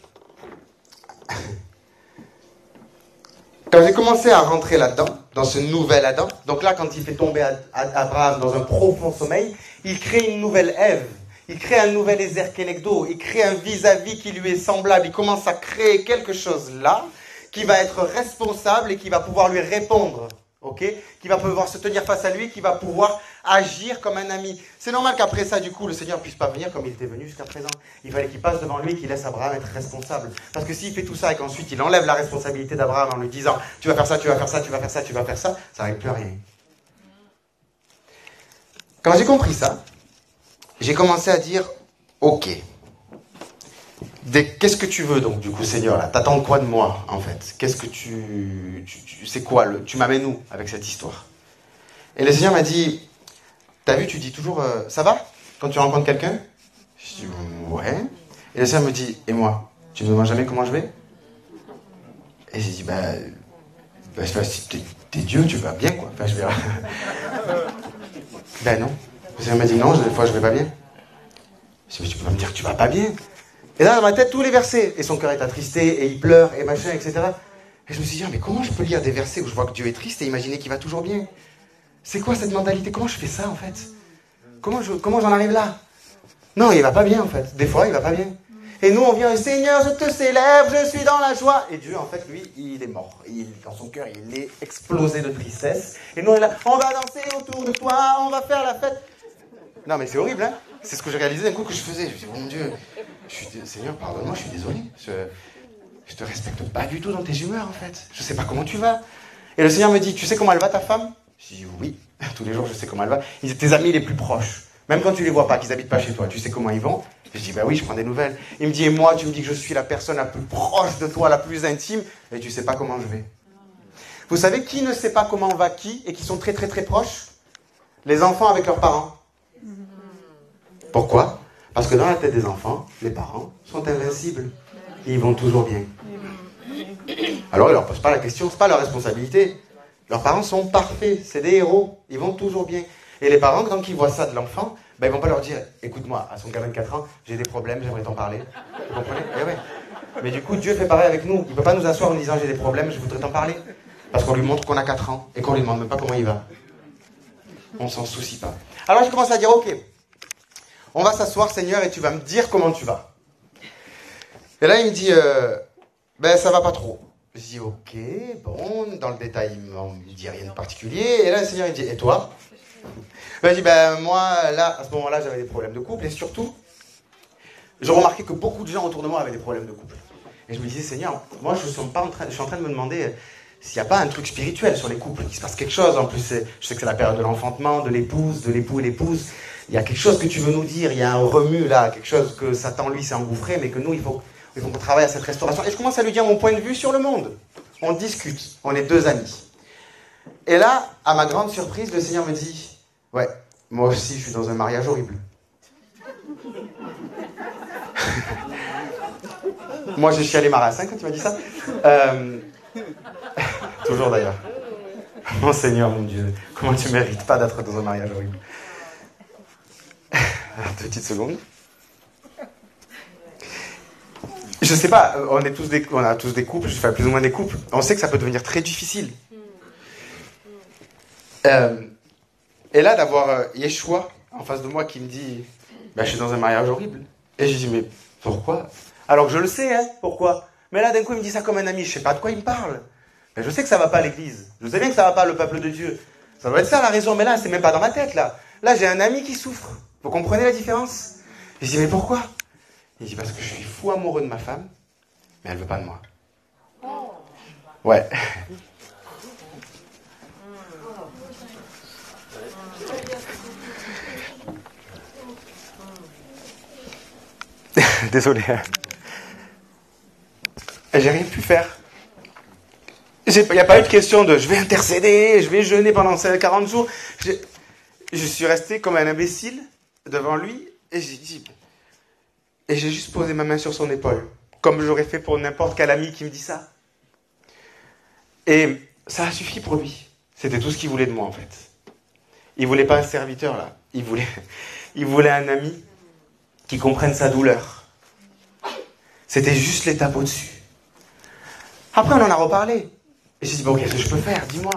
quand j'ai commencé à rentrer là-dedans, dans ce nouvel Adam, donc là, quand il fait tomber Abraham dans un profond sommeil, il crée une nouvelle Ève, il crée un nouvel Ezer Kenegdo, il crée un vis-à-vis qui lui est semblable, il commence à créer quelque chose là, qui va être responsable et qui va pouvoir lui répondre. Okay, qui va pouvoir se tenir face à lui, qui va pouvoir agir comme un ami. C'est normal qu'après ça, du coup, le Seigneur ne puisse pas venir comme il était venu jusqu'à présent. Il fallait qu'il passe devant lui et qu'il laisse Abraham être responsable. Parce que s'il fait tout ça et qu'ensuite il enlève la responsabilité d'Abraham en lui disant « tu vas faire ça, tu vas faire ça, tu vas faire ça, tu vas faire ça », ça n'arrive plus à rien. Quand j'ai compris ça, j'ai commencé à dire « ok, qu'est-ce que tu veux donc du coup Seigneur là? T'attends quoi de moi en fait? Qu'est-ce que c'est quoi tu m'amènes où avec cette histoire? » Et le Seigneur m'a dit, t'as vu, tu dis toujours ça va quand tu rencontres quelqu'un? Je dis ouais. Et le Seigneur me dit, et moi, tu ne me demandes jamais comment je vais? Et j'ai dit si t'es Dieu, tu vas bien quoi. Enfin je verrai. Ben non. Le Seigneur m'a dit non, des fois je vais pas bien. Je dis, mais tu peux pas me dire que tu vas pas bien. Et là, dans ma tête, tous les versets. Et son cœur est attristé, et il pleure, et machin, etc. Et je me suis dit, mais comment je peux lire des versets où je vois que Dieu est triste et imaginer qu'il va toujours bien? C'est quoi cette mentalité? Comment je fais ça, en fait? Comment j'en arrive là? Non, il va pas bien, en fait. Des fois, il va pas bien. Et nous, on vient, Seigneur, je te célèbre, je suis dans la joie. Et Dieu, en fait, lui, il est mort. Dans son cœur, il est explosé de tristesse. Et nous, on est là, on va danser autour de toi, on va faire la fête. Non, mais c'est horrible, hein. C'est ce que j'ai réalisé d'un coup que je faisais. Je me dis, oh mon Dieu, Seigneur, pardonne-moi, je suis désolé. Je te respecte pas du tout dans tes humeurs, en fait. Je sais pas comment tu vas. Et le Seigneur me dit, tu sais comment elle va, ta femme? Je dis, oui, tous les jours, je sais comment elle va. Il dit, tes amis les plus proches, même quand tu les vois pas, qu'ils habitent pas chez toi, tu sais comment ils vont? Je dis, bah oui, je prends des nouvelles. Il me dit, et moi, tu me dis que je suis la personne la plus proche de toi, la plus intime, et tu sais pas comment je vais. Vous savez qui ne sait pas comment va qui, et qui sont très très très proches? Les enfants avec leurs parents. Pourquoi? Parce que dans la tête des enfants, les parents sont invincibles. Ils vont toujours bien. Alors ils leur posent pas la question, c'est pas leur responsabilité. Leurs parents sont parfaits, c'est des héros, ils vont toujours bien. Et les parents, quand ils voient ça de l'enfant, ben, ils vont pas leur dire, écoute-moi, à son gamin de 4 ans, j'ai des problèmes, j'aimerais t'en parler. Vous comprenez? Eh ouais. Mais du coup, Dieu fait pareil avec nous. Il peut pas nous asseoir en disant, j'ai des problèmes, je voudrais t'en parler. Parce qu'on lui montre qu'on a 4 ans et qu'on lui demande même pas comment il va. On s'en soucie pas. Alors je commence à dire, ok, on va s'asseoir, Seigneur, et tu vas me dire comment tu vas. Et là, il me dit, ben ça va pas trop. Je dis, ok, bon, dans le détail, il me dit rien de particulier. Et là, le Seigneur, il dit, et toi? Ben, je dis, ben moi, là, à ce moment-là, j'avais des problèmes de couple. Et surtout, je remarquais que beaucoup de gens autour de moi avaient des problèmes de couple. Et je me disais, Seigneur, moi, je suis en train de me demander s'il n'y a pas un truc spirituel sur les couples, qu'il se passe quelque chose. En plus, je sais que c'est la période de l'enfantement, de l'épouse, de l'époux et l'épouse. Il y a quelque chose que tu veux nous dire, il y a un remue là, quelque chose que Satan, lui, s'est engouffré, mais que nous, il faut qu'on travaille à cette restauration. Et je commence à lui dire mon point de vue sur le monde. On discute, on est 2 amis. Et là, à ma grande surprise, le Seigneur me dit, ouais, moi aussi, je suis dans un mariage horrible. Moi, j'ai chialé ma race, hein, quand tu m'as dit ça. Toujours d'ailleurs. Mon Seigneur, mon Dieu, comment tu mérites pas d'être dans un mariage horrible. 2 petites secondes. Je sais pas, on a tous des couples, je fais plus ou moins des couples. On sait que ça peut devenir très difficile. Et là, d'avoir Yeshua en face de moi qui me dit, ben, je suis dans un mariage horrible. Et je dis, mais pourquoi? Alors que je le sais, hein, pourquoi? Mais là, d'un coup, il me dit ça comme un ami, je sais pas de quoi il me parle. Mais je sais que ça va pas à l'église. Je sais bien que ça va pas le peuple de Dieu. Ça doit être ça la raison, mais là, c'est même pas dans ma tête, là. Là, j'ai un ami qui souffre. Vous comprenez la différence? Je dis, mais pourquoi? Il dit, parce que je suis fou amoureux de ma femme, mais elle veut pas de moi. Ouais. Désolé. J'ai rien pu faire. Il n'y a pas eu de question de je vais intercéder, je vais jeûner pendant 40 jours. Je suis resté comme un imbécile devant lui et j'ai dit. Et j'ai juste posé ma main sur son épaule, comme j'aurais fait pour n'importe quel ami qui me dit ça. Et ça a suffi pour lui. C'était tout ce qu'il voulait de moi, en fait. Il voulait pas un serviteur, là. Il voulait un ami qui comprenne sa douleur. C'était juste l'étape au-dessus. Après, on en a reparlé. Et j'ai dit, bon, qu'est-ce que je peux faire? Dis-moi,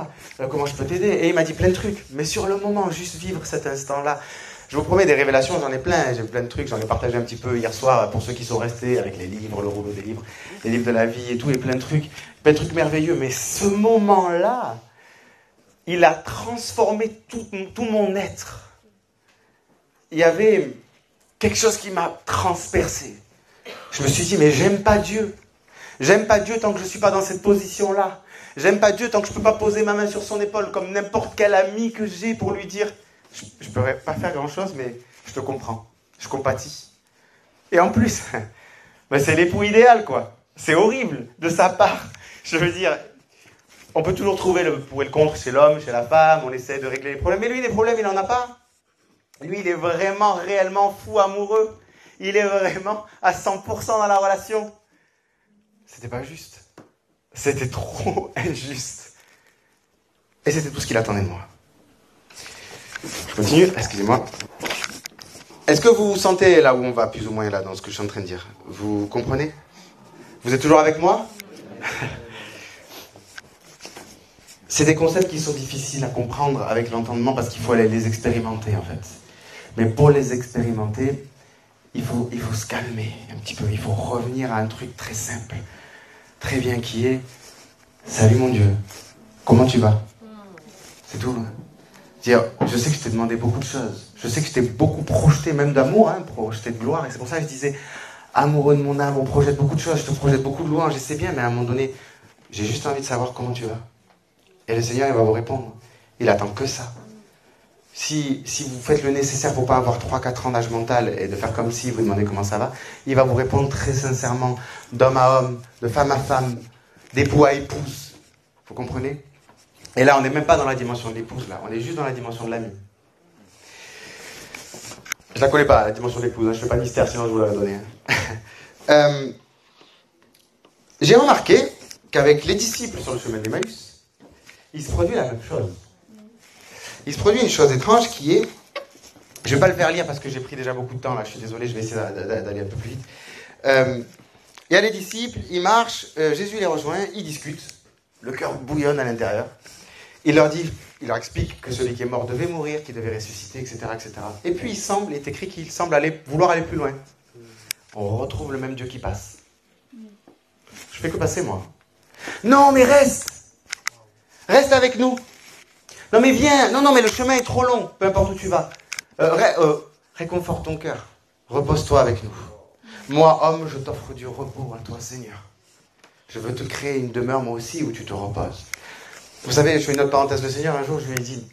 comment je peux t'aider? Et il m'a dit plein de trucs. Mais sur le moment, juste vivre cet instant-là. Je vous promets, des révélations, j'en ai plein. J'ai plein de trucs, j'en ai partagé un petit peu hier soir pour ceux qui sont restés avec les livres, le rouleau des livres, les livres de la vie et tout, et plein de trucs merveilleux. Mais ce moment-là, il a transformé tout mon être. Il y avait quelque chose qui m'a transpercé. Je me suis dit, mais j'aime pas Dieu. J'aime pas Dieu tant que je suis pas dans cette position-là. J'aime pas Dieu tant que je peux pas poser ma main sur son épaule comme n'importe quel ami que j'ai pour lui dire, je pourrais pas faire grand-chose, mais je te comprends. Je compatis. Et en plus, ben c'est l'époux idéal, quoi. C'est horrible de sa part. Je veux dire, on peut toujours trouver le pour et le contre chez l'homme, chez la femme, on essaie de régler les problèmes. Mais lui, les problèmes, il en a pas. Lui, il est vraiment, réellement fou amoureux. Il est vraiment à 100% dans la relation. C'était pas juste. C'était trop injuste. Et c'était tout ce qu'il attendait de moi. Je continue, excusez-moi. Est-ce que vous vous sentez là où on va, plus ou moins là, dans ce que je suis en train de dire? Vous comprenez? Vous êtes toujours avec moi? C'est des concepts qui sont difficiles à comprendre avec l'entendement parce qu'il faut aller les expérimenter, en fait. Mais pour les expérimenter, il faut se calmer un petit peu. Il faut revenir à un truc très simple, très bien, qui est « Salut mon Dieu, comment tu vas ?» C'est tout. Hein. Dire, je sais que je t'ai demandé beaucoup de choses. Je sais que je t'ai beaucoup projeté, même d'amour, hein, projeté de gloire. Et c'est pour ça que je disais, amoureux de mon âme, on projette beaucoup de choses, je te projette beaucoup de louanges, je sais bien, mais à un moment donné, j'ai juste envie de savoir comment tu vas. Et le Seigneur, il va vous répondre. Il attend que ça. Si vous faites le nécessaire pour ne pas avoir 3-4 ans d'âge mental et de faire comme si vous demandez comment ça va, il va vous répondre très sincèrement, d'homme à homme, de femme à femme, d'époux à épouse. Vous comprenez? Et là, on n'est même pas dans la dimension de l'épouse, là. On est juste dans la dimension de l'ami. Je la connais pas, la dimension de l'épouse. Hein. Je ne fais pas de mystère, sinon je vous l'aurais donné. Hein. J'ai remarqué qu'avec les disciples sur le chemin d'Emmaüs, il se produit la même chose. Il se produit une chose étrange qui est... Je ne vais pas le faire lire parce que j'ai pris déjà beaucoup de temps, là. Je suis désolé, je vais essayer d'aller un peu plus vite. Il y a les disciples, ils marchent, Jésus les rejoint, ils discutent. Le cœur bouillonne à l'intérieur. Il leur explique que celui qui est mort devait mourir, qu'il devait ressusciter, etc., etc. Et puis il est écrit qu'il semble vouloir aller plus loin. On retrouve le même Dieu qui passe. Je fais que passer, moi. Non, mais reste. Reste avec nous. Non, mais viens. Non, mais le chemin est trop long. Peu importe où tu vas. Réconforte ton cœur. Repose-toi avec nous. Moi, homme, je t'offre du repos à toi, Seigneur. Je veux te créer une demeure, moi aussi, où tu te reposes. Vous savez, je fais une autre parenthèse. Le Seigneur, un jour, je lui ai dit,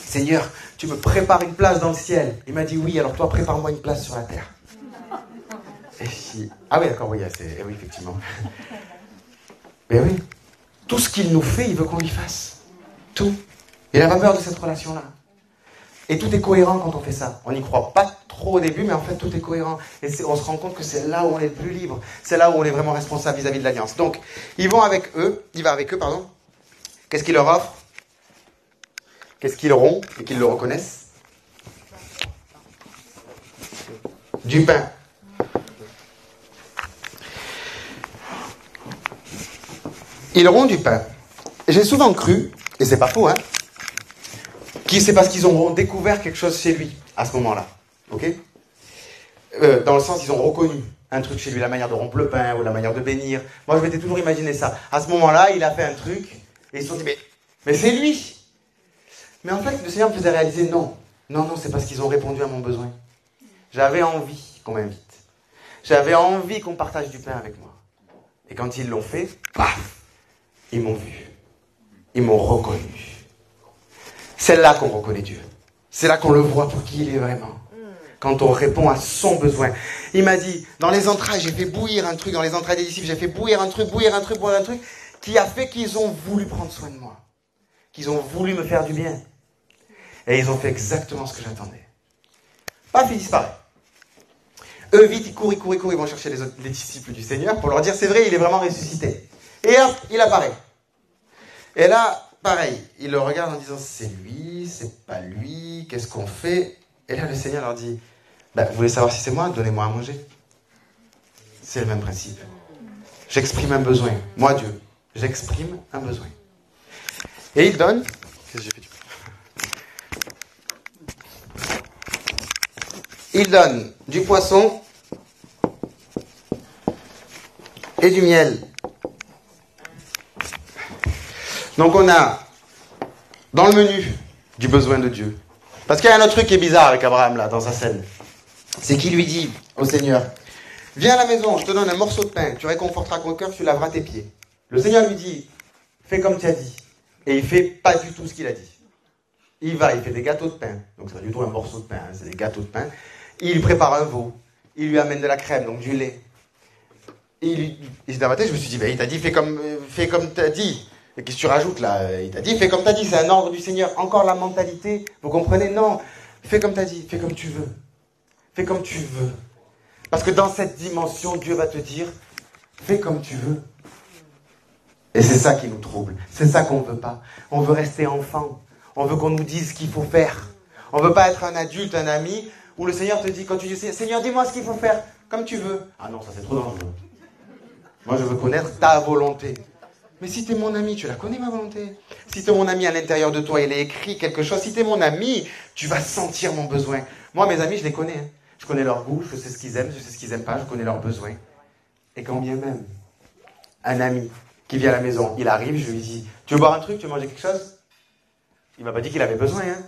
Seigneur, tu me prépares une place dans le ciel. Il m'a dit, oui, alors toi, prépare-moi une place sur la terre. Et ah oui, d'accord, oui, oui, effectivement. Mais oui, tout ce qu'il nous fait, il veut qu'on lui fasse. Tout. Il n'a pas peur de cette relation-là. Et tout est cohérent quand on fait ça. On n'y croit pas trop au début, mais en fait, tout est cohérent. Et on se rend compte que c'est là où on est le plus libre. C'est là où on est vraiment responsable vis-à-vis de l'alliance. Donc, il va avec eux. Qu'est-ce qu'il leur offre? Qu'est-ce qu'ils auront et qu'ils le reconnaissent? Du pain. Ils auront du pain. J'ai souvent cru, et c'est pas faux, hein, que c'est parce qu'ils ont découvert quelque chose chez lui, à ce moment-là. Ok? Dans le sens, ils ont reconnu un truc chez lui, la manière de rompre le pain, ou la manière de bénir. Moi, je m'étais toujours imaginé ça. À ce moment-là, il a fait un truc, et ils se sont dit, mais c'est lui! Mais en fait, le Seigneur me faisait réaliser, non, c'est parce qu'ils ont répondu à mon besoin. J'avais envie qu'on m'invite. J'avais envie qu'on partage du pain avec moi. Et quand ils l'ont fait, paf! Ils m'ont vu. Ils m'ont reconnu. C'est là qu'on reconnaît Dieu. C'est là qu'on le voit pour qui il est vraiment. Quand on répond à son besoin. Il m'a dit, dans les entrailles, j'ai fait bouillir un truc, dans les entrailles des disciples, j'ai fait bouillir un truc, qui a fait qu'ils ont voulu prendre soin de moi. Qu'ils ont voulu me faire du bien. Et ils ont fait exactement ce que j'attendais. Paf, il disparaît. Eux, vite, ils courent, ils vont chercher les disciples du Seigneur pour leur dire, c'est vrai, il est vraiment ressuscité. Et hop, il apparaît. Et là, pareil, ils le regardent en disant, c'est lui, c'est pas lui, qu'est-ce qu'on fait? Et là, le Seigneur leur dit, vous voulez savoir si c'est moi? Donnez-moi à manger. C'est le même principe. J'exprime un besoin. Moi, Dieu, j'exprime un besoin. Et il donne... Qu'est-ce que j'ai fait du... Il donne du poisson et du miel. Donc on a dans le menu du besoin de Dieu. Parce qu'il y a un autre truc qui est bizarre avec Abraham là, dans sa scène. C'est qu'il lui dit au Seigneur, viens à la maison, je te donne un morceau de pain, tu réconforteras ton cœur, tu laveras tes pieds. Le Seigneur lui dit, fais comme tu as dit. Et il fait pas du tout ce qu'il a dit. Il fait des gâteaux de pain. Donc c'est pas du tout un morceau de pain, hein, c'est des gâteaux de pain. Il lui prépare un veau. Il lui amène de la crème, donc du lait. Et dans ma tête, je me suis dit, il t'a dit, fais comme tu as dit. Et qu'est-ce que tu rajoutes là? Il t'a dit, fais comme tu as dit, c'est un ordre du Seigneur. Encore la mentalité, vous comprenez? Non, fais comme tu as dit, fais comme tu veux. Fais comme tu veux. Parce que dans cette dimension, Dieu va te dire, fais comme tu veux. Et c'est ça qui nous trouble. C'est ça qu'on ne veut pas. On veut rester enfant. On veut qu'on nous dise ce qu'il faut faire. On ne veut pas être un adulte, un ami, où le Seigneur te dit, quand tu dis, Seigneur, dis-moi ce qu'il faut faire, comme tu veux. Ah non, ça c'est trop dangereux. Moi, je veux connaître ta volonté. Mais si tu es mon ami, tu la connais ma volonté. Si tu es mon ami à l'intérieur de toi, il est écrit quelque chose. Si tu es mon ami, tu vas sentir mon besoin. Moi, mes amis, je les connais. Hein. Je connais leurs goûts, je sais ce qu'ils aiment, je sais ce qu'ils n'aiment pas, je connais leurs besoins. Et quand bien même, un ami qui vient à la maison, il arrive, je lui dis, tu veux boire un truc, tu veux manger quelque chose? Il m'a pas dit qu'il avait besoin, hein.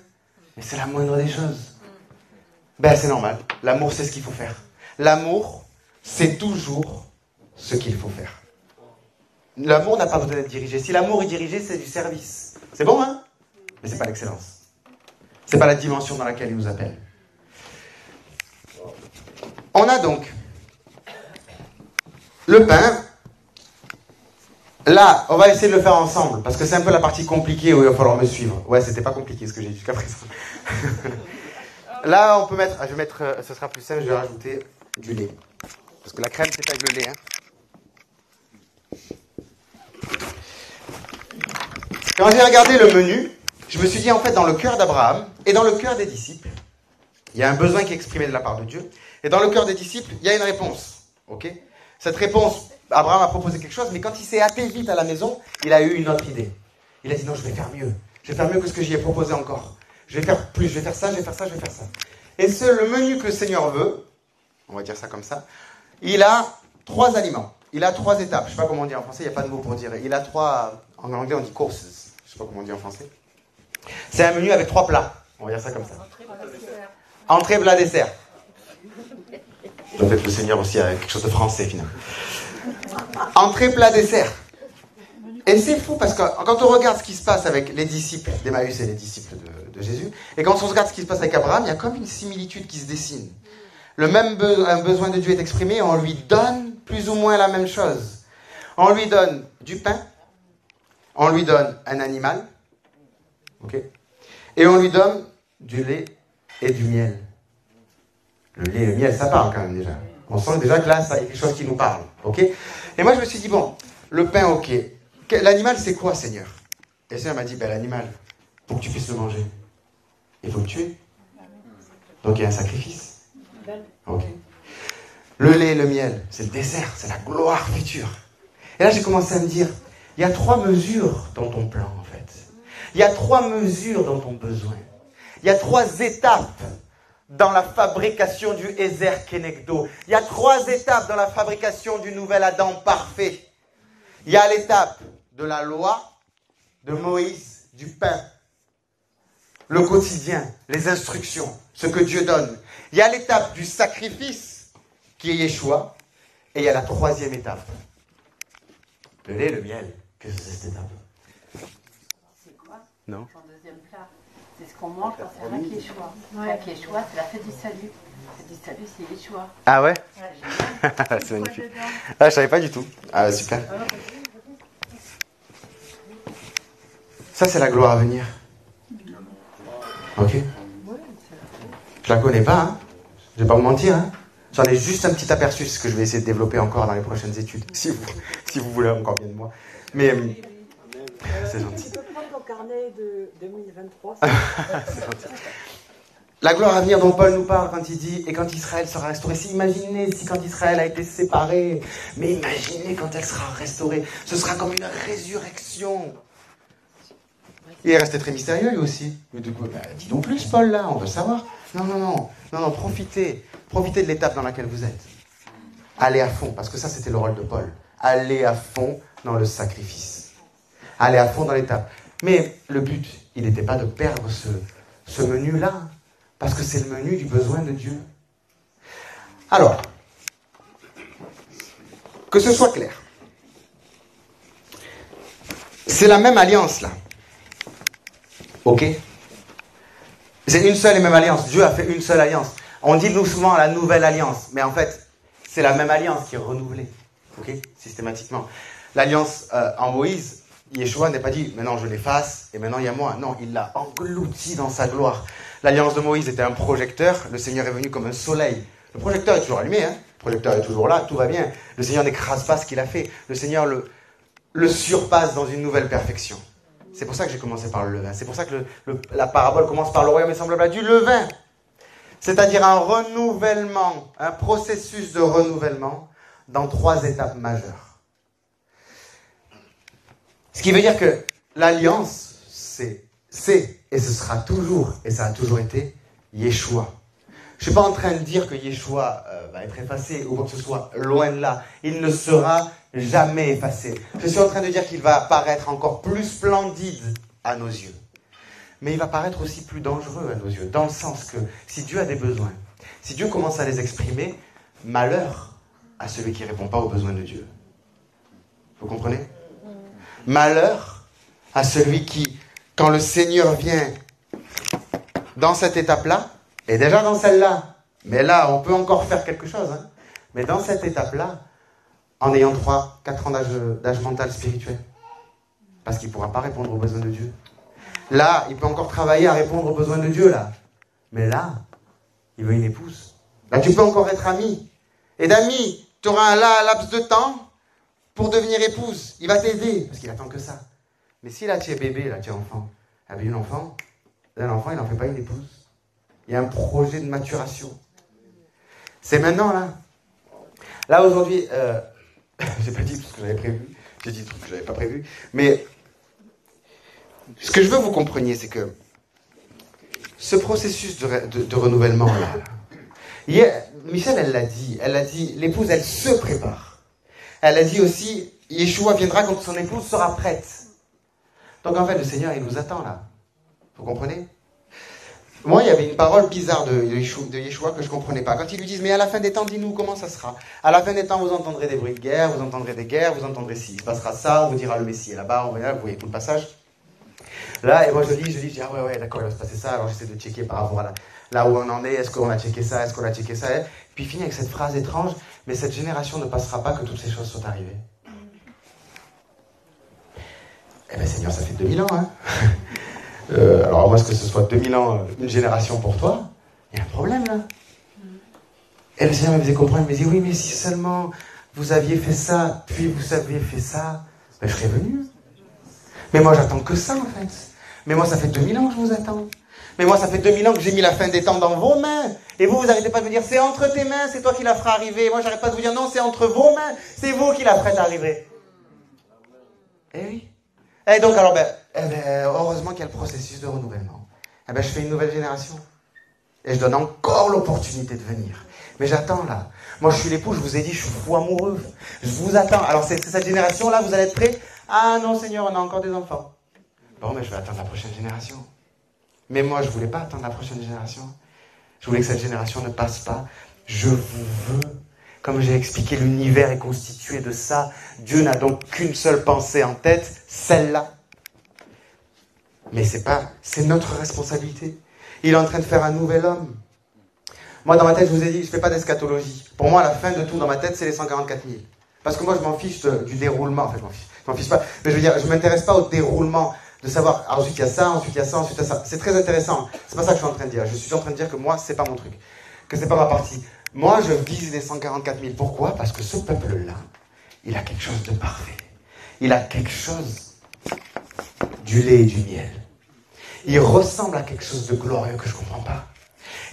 Mais c'est la moindre des choses. Ben c'est normal, l'amour c'est ce qu'il faut faire. L'amour, c'est toujours ce qu'il faut faire. L'amour n'a pas besoin d'être dirigé. Si l'amour est dirigé, c'est du service. C'est bon, hein? Mais c'est pas l'excellence. C'est pas la dimension dans laquelle il nous appelle. On a donc le pain. Là, on va essayer de le faire ensemble, parce que c'est un peu la partie compliquée où il va falloir me suivre. Ouais, c'était pas compliqué ce que j'ai dit jusqu'à présent. Là, on peut mettre, je vais mettre, ce sera plus simple, je vais rajouter du lait. Parce que la crème, c'est avec le lait. Hein. Quand j'ai regardé le menu, je me suis dit, en fait, dans le cœur d'Abraham et dans le cœur des disciples, il y a un besoin qui est exprimé de la part de Dieu. Et dans le cœur des disciples, il y a une réponse. Ok? Cette réponse, Abraham a proposé quelque chose, mais quand il s'est hâté vite à la maison, il a eu une autre idée. Il a dit, non, je vais faire mieux. Je vais faire mieux que ce que j'y ai proposé encore. Je vais faire plus, je vais faire ça, je vais faire ça, je vais faire ça. Et c'est le menu que le Seigneur veut, on va dire ça comme ça, il a 3 aliments. Il a 3 étapes. Je ne sais pas comment on dit en français, il n'y a pas de mot pour dire. Il a 3, en anglais on dit courses. Je ne sais pas comment on dit en français. C'est un menu avec 3 plats. On va dire ça comme ça. Entrée, plat, dessert. Peut-être le Seigneur aussi a quelque chose de français finalement. Entrée, plat, dessert. Et c'est fou parce que quand on regarde ce qui se passe avec les disciples d'Emmaüs et les disciples de Jésus, et quand on regarde ce qui se passe avec Abraham, il y a comme une similitude qui se dessine. Le même un besoin de Dieu est exprimé, on lui donne plus ou moins la même chose. On lui donne du pain, on lui donne un animal, ok, et on lui donne du lait et du miel. Le lait et le miel, ça parle quand même déjà. On sent déjà que là, ça y a quelque chose qui nous parle, ok. Et moi je me suis dit, bon, le pain, ok. L'animal, c'est quoi, Seigneur? Et le Seigneur m'a dit, ben l'animal, pour que tu puisses le manger, il faut le tuer. Donc il y a un sacrifice. Ok. Le lait et le miel, c'est le dessert, c'est la gloire future. Et là, j'ai commencé à me dire, il y a 3 mesures dans ton plan, en fait. Il y a 3 mesures dans ton besoin. Il y a 3 étapes dans la fabrication du Ezer Kenegdo. Il y a 3 étapes dans la fabrication du nouvel Adam parfait. Il y a l'étape de la loi, de Moïse, du pain, le quotidien, les instructions, ce que Dieu donne. Il y a l'étape du sacrifice, qui est Yeshua, et il y a la 3e étape. Le lait et le miel. Qu'est-ce que c'est cette étape? C'est quoi? Non. Son deuxième plat. C'est ce qu'on mange quand c'est Rak Yeshua. Rak Yeshua, c'est la fête du salut. La fête du salut, c'est Yeshua. Ah ouais? Ouais, c'est magnifique. Ah, je savais pas du tout. Ah, super. Ça, c'est la gloire à venir. Ok? Je la connais pas, hein. Je vais pas vous mentir, hein. J'en ai juste un petit aperçu, ce que je vais essayer de développer encore dans les prochaines études, si vous voulez encore bien de moi. Mais c'est gentil. Tu peux prendre ton carnet de 2023. C'est gentil. La gloire à venir dont Paul nous parle quand il dit « Et quand Israël sera restauré », si imaginez si quand Israël a été séparé, mais imaginez quand elle sera restaurée, ce sera comme une résurrection. Il est resté très mystérieux lui aussi. Mais du coup, dis donc plus Paul là, on veut savoir. Non, profitez de l'étape dans laquelle vous êtes. Allez à fond, parce que ça c'était le rôle de Paul. Allez à fond dans le sacrifice. Allez à fond dans l'étape. Mais le but, il n'était pas de perdre ce menu-là, parce que c'est le menu du besoin de Dieu. Alors, que ce soit clair. C'est la même alliance là. Ok? C'est une seule et même alliance. Dieu a fait une seule alliance. On dit nous souvent la nouvelle alliance, mais en fait, c'est la même alliance qui est renouvelée. Ok? Systématiquement. L'alliance en Moïse, Yeshua n'est pas dit maintenant je l'efface et maintenant il y a moi. Non, il l'a englouti dans sa gloire. L'alliance de Moïse était un projecteur. Le Seigneur est venu comme un soleil. Le projecteur est toujours allumé, hein? Le projecteur est toujours là, tout va bien. Le Seigneur n'écrase pas ce qu'il a fait. Le Seigneur le surpasse dans une nouvelle perfection. C'est pour ça que j'ai commencé par le levain. C'est pour ça que la parabole commence par le royaume est semblable à du levain. C'est-à-dire un renouvellement, un processus de renouvellement dans 3 étapes majeures. Ce qui veut dire que l'alliance, c'est et ce sera toujours, et ça a toujours été, Yeshua. Je ne suis pas en train de dire que Yeshua va être effacé ou quoi que ce soit, loin de là. Il ne sera jamais effacé. Je suis en train de dire qu'il va apparaître encore plus splendide à nos yeux. Mais il va paraître aussi plus dangereux à nos yeux, dans le sens que si Dieu a des besoins, si Dieu commence à les exprimer, malheur à celui qui ne répond pas aux besoins de Dieu. Vous comprenez? Malheur à celui qui, quand le Seigneur vient dans cette étape-là, et déjà dans celle-là, mais là, on peut encore faire quelque chose, hein, mais dans cette étape-là, en ayant 3-4 ans d'âge mental spirituel, parce qu'il ne pourra pas répondre aux besoins de Dieu. Là, il peut encore travailler à répondre aux besoins de Dieu, là. Mais là, il veut une épouse. Là, tu peux encore être ami. Et d'ami, tu auras un laps de temps pour devenir épouse. Il va t'aider, parce qu'il attend que ça. Mais si là, tu es bébé, là, tu es enfant, un enfant, il n'en fait pas une épouse. Il y a un projet de maturation. C'est maintenant, là. Là, aujourd'hui, j'ai pas dit tout ce que j'avais prévu. J'ai dit tout ce que j'avais pas prévu. Mais ce que je veux que vous compreniez, c'est que ce processus de renouvellement-là, Michel, elle l'a dit, l'épouse, elle se prépare. Elle a dit aussi, Yeshua viendra quand son épouse sera prête. Donc en fait, le Seigneur, il nous attend là. Vous comprenez? Moi, il y avait une parole bizarre de Yeshua que je ne comprenais pas. Quand ils lui disent, mais à la fin des temps, dis-nous comment ça sera. À la fin des temps, vous entendrez des bruits de guerre, vous entendrez des guerres, vous entendrez ci. Il se passera ça, on vous dira le Messie est là-bas, vous voyez tout le passage. Là, et moi je dis, ah ouais, d'accord, il va se passer ça. Alors j'essaie de checker par rapport à là où on en est, est-ce qu'on a checké ça, Puis il finit avec cette phrase étrange, mais cette génération ne passera pas que toutes ces choses soient arrivées. Eh bien Seigneur, ça fait 2000 ans, hein. Alors à moins que ce soit 2000 ans, une génération pour toi, il y a un problème là. Et le Seigneur me faisait comprendre, il me disait, oui, mais si seulement vous aviez fait ça, puis vous aviez fait ça, ben, je serais venu. Mais moi j'attends que ça en fait. Mais moi ça fait 2000 ans que je vous attends. Mais moi ça fait 2000 ans que j'ai mis la fin des temps dans vos mains. Et vous n'arrêtez pas de me dire, c'est entre tes mains, c'est toi qui la feras arriver. Moi j'arrête pas de vous dire, non, c'est entre vos mains, c'est vous qui la ferez arriver. Eh oui. Et donc alors, heureusement qu'il y a le processus de renouvellement. Je fais une nouvelle génération. Et je donne encore l'opportunité de venir. Mais j'attends là. Moi je suis l'époux, je vous ai dit, je suis fou amoureux. Je vous attends. Alors c'est cette génération-là, vous allez être prêts? Ah non Seigneur, on a encore des enfants. Bon, mais je vais attendre la prochaine génération. Mais moi, je ne voulais pas attendre la prochaine génération. Je voulais que cette génération ne passe pas. Je vous veux. Comme j'ai expliqué, l'univers est constitué de ça. Dieu n'a donc qu'une seule pensée en tête, celle-là. Mais c'est notre responsabilité. Il est en train de faire un nouvel homme. Moi, dans ma tête, je vous ai dit, je ne fais pas d'eschatologie. Pour moi, la fin de tout dans ma tête, c'est les 144 000. Parce que moi, je m'en fiche du déroulement. En fait, je m'en fiche pas. Mais je veux dire, je ne m'intéresse pas au déroulement. De savoir, ensuite il y a ça, ensuite il y a ça, ensuite il y a ça. C'est très intéressant. C'est pas ça que je suis en train de dire. Je suis en train de dire que moi, c'est pas mon truc. Que c'est pas ma partie. Moi, je vise les 144 000. Pourquoi? Parce que ce peuple-là, il a quelque chose de parfait. Il a quelque chose du lait et du miel. Il ressemble à quelque chose de glorieux que je comprends pas.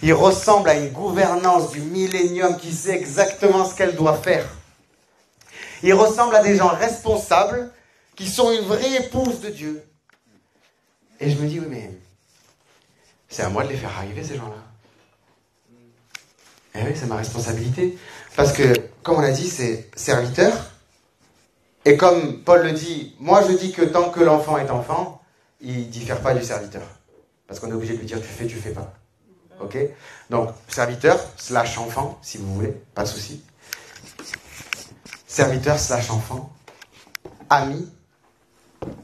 Il ressemble à une gouvernance du millénium qui sait exactement ce qu'elle doit faire. Il ressemble à des gens responsables qui sont une vraie épouse de Dieu. Et je me dis, oui, mais c'est à moi de les faire arriver, ces gens-là. Et oui, c'est ma responsabilité. Parce que, comme on a dit, c'est serviteur. Et comme Paul le dit, moi je dis que tant que l'enfant est enfant, il ne diffère pas du serviteur. Parce qu'on est obligé de lui dire, tu fais pas. Ok? Donc, serviteur / enfant, si vous voulez, pas de souci. Serviteur / enfant, ami,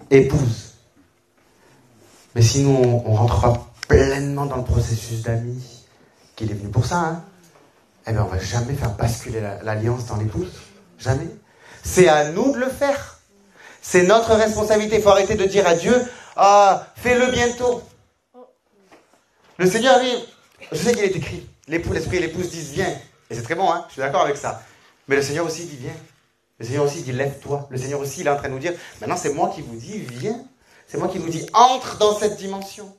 épouse. Mais sinon, on rentrera pleinement dans le processus d'amis, qu'il est venu pour ça, hein. Eh bien, on ne va jamais faire basculer l'alliance dans l'épouse. Jamais. C'est à nous de le faire. C'est notre responsabilité. Il faut arrêter de dire à Dieu, ah, fais-le bientôt. Le Seigneur, lui, je sais qu'il est écrit, l'esprit et l'épouse disent, viens. Et c'est très bon, hein, je suis d'accord avec ça. Mais le Seigneur aussi dit, viens. Le Seigneur aussi dit, lève-toi. Le Seigneur aussi, il est en train de nous dire, maintenant c'est moi qui vous dis, viens. C'est moi qui vous dis, entre dans cette dimension.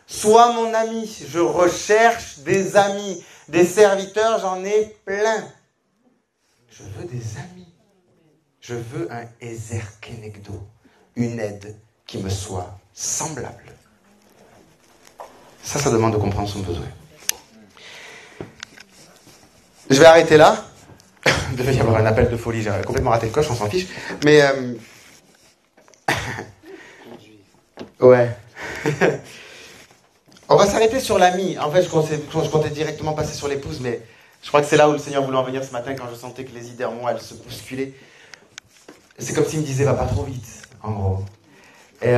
Sois mon ami. Je recherche des amis. Des serviteurs, j'en ai plein. Je veux des amis. Je veux un Ezer Kenegdo. Une aide qui me soit semblable. Ça demande de comprendre son besoin. Je vais arrêter là. Il devait y avoir un appel de folie, j'ai complètement raté le coche, on s'en fiche. Mais... ouais. On va s'arrêter sur l'ami. En fait, je comptais directement passer sur l'épouse, mais je crois que c'est là où le Seigneur voulait en venir ce matin quand je sentais que les idées en moi, elles se bousculaient. C'est comme s'il me disait, va pas trop vite, en gros. Et